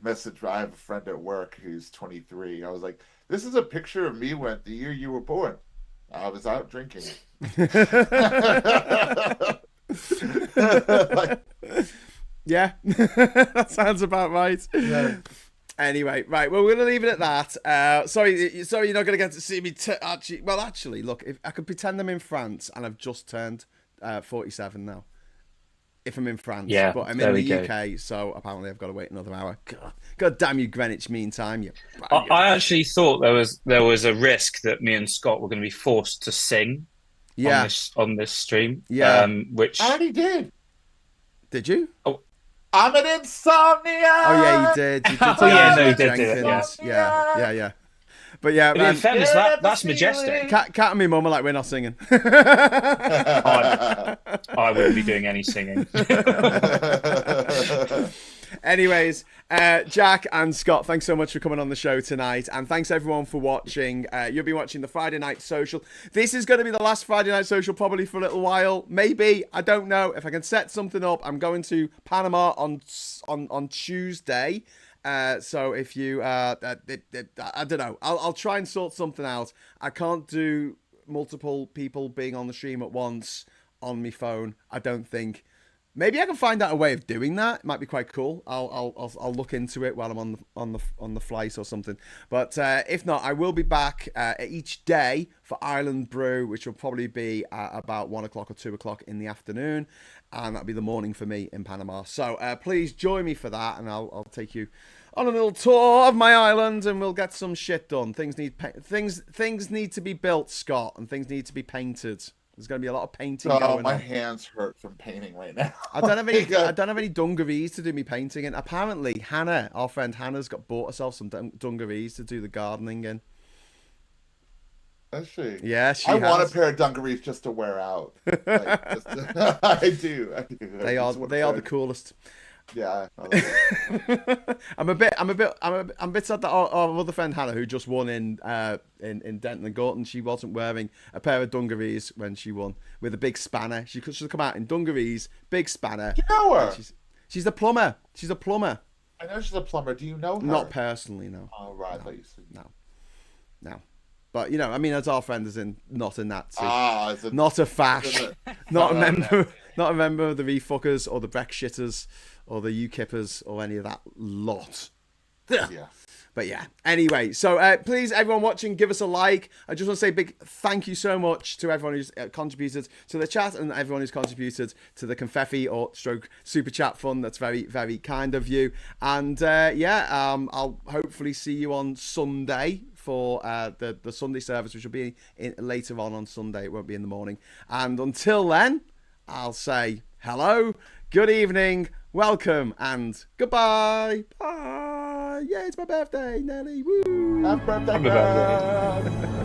messaged. I have a friend at work who's 23. I was like, "This is a picture of me when the year you were born. I was out drinking." Yeah, that sounds about right. Yeah. Anyway, right. Well, we're gonna leave it at that. Sorry, you're not gonna get to see me. Actually, look, if I could pretend I'm in France and I've just turned 47 now. If I'm in France, yeah, but I'm in the UK, so apparently I've got to wait another hour. God damn you, Greenwich Mean Time! I actually thought there was a risk that me and Scott were going to be forced to sing. Yeah. On this stream. Yeah. Which I already did. Did you? Oh. I'm an insomnia. Oh yeah, you did. You did. Oh yeah, no, you did do it. Yes. Yeah. But yeah, in fairness, that's majestic. Cat and me mum are like, we're not singing. I wouldn't be doing any singing. Anyways, Jack and Scott, thanks so much for coming on the show tonight, and thanks everyone for watching. You'll be watching the Friday Night Social. This is going to be the last Friday Night Social probably for a little while, maybe. I don't know. If I can set something up, I'm going to Panama on Tuesday. So if you, I don't know, I'll try and sort something out. I can't do multiple people being on the stream at once on my phone, I don't think. Maybe I can find out a way of doing that. It might be quite cool. I'll look into it while I'm on the flight or something. But if not, I will be back each day for Island Brew, which will probably be about 1 o'clock or 2 o'clock in the afternoon, and that'll be the morning for me in Panama. So please join me for that, and I'll take you on a little tour of my island, and we'll get some shit done. Things need to be built, Scott, and things need to be painted. There's going to be a lot of painting going on. My hands hurt from painting right now. I don't have any dungarees to do me painting in. Apparently, Hannah, our friend Hannah's bought herself some dungarees to do the gardening in. Has she? Yeah, she I has. want a pair of dungarees just to wear out. I do. They are the coolest. Yeah. I'm a bit sad that our other friend Hannah, who just won in Denton and Gorton, she wasn't wearing a pair of dungarees when she won with a big spanner. She should have come out in dungarees, big spanner. You know her? She's a plumber. She's a plumber. I know she's a plumber. Do you know her? Not personally, no. Oh, right. No. But, you know, I mean, as our friend is not a Nazi. Not not a fash. Not a member of the refuckers or the Brexiters or the UKippers or any of that lot. Yeah. But yeah, anyway, so please, everyone watching, give us a like. I just want to say a big thank you so much to everyone who's contributed to the chat and everyone who's contributed to the confetti or stroke super chat fund. That's very, very kind of you. And I'll hopefully see you on Sunday for the Sunday service, which will be later on Sunday. It won't be in the morning. And until then, I'll say hello, good evening, welcome, and goodbye. Bye. Yeah, it's my birthday, Nelly. Woo! Happy birthday, girl.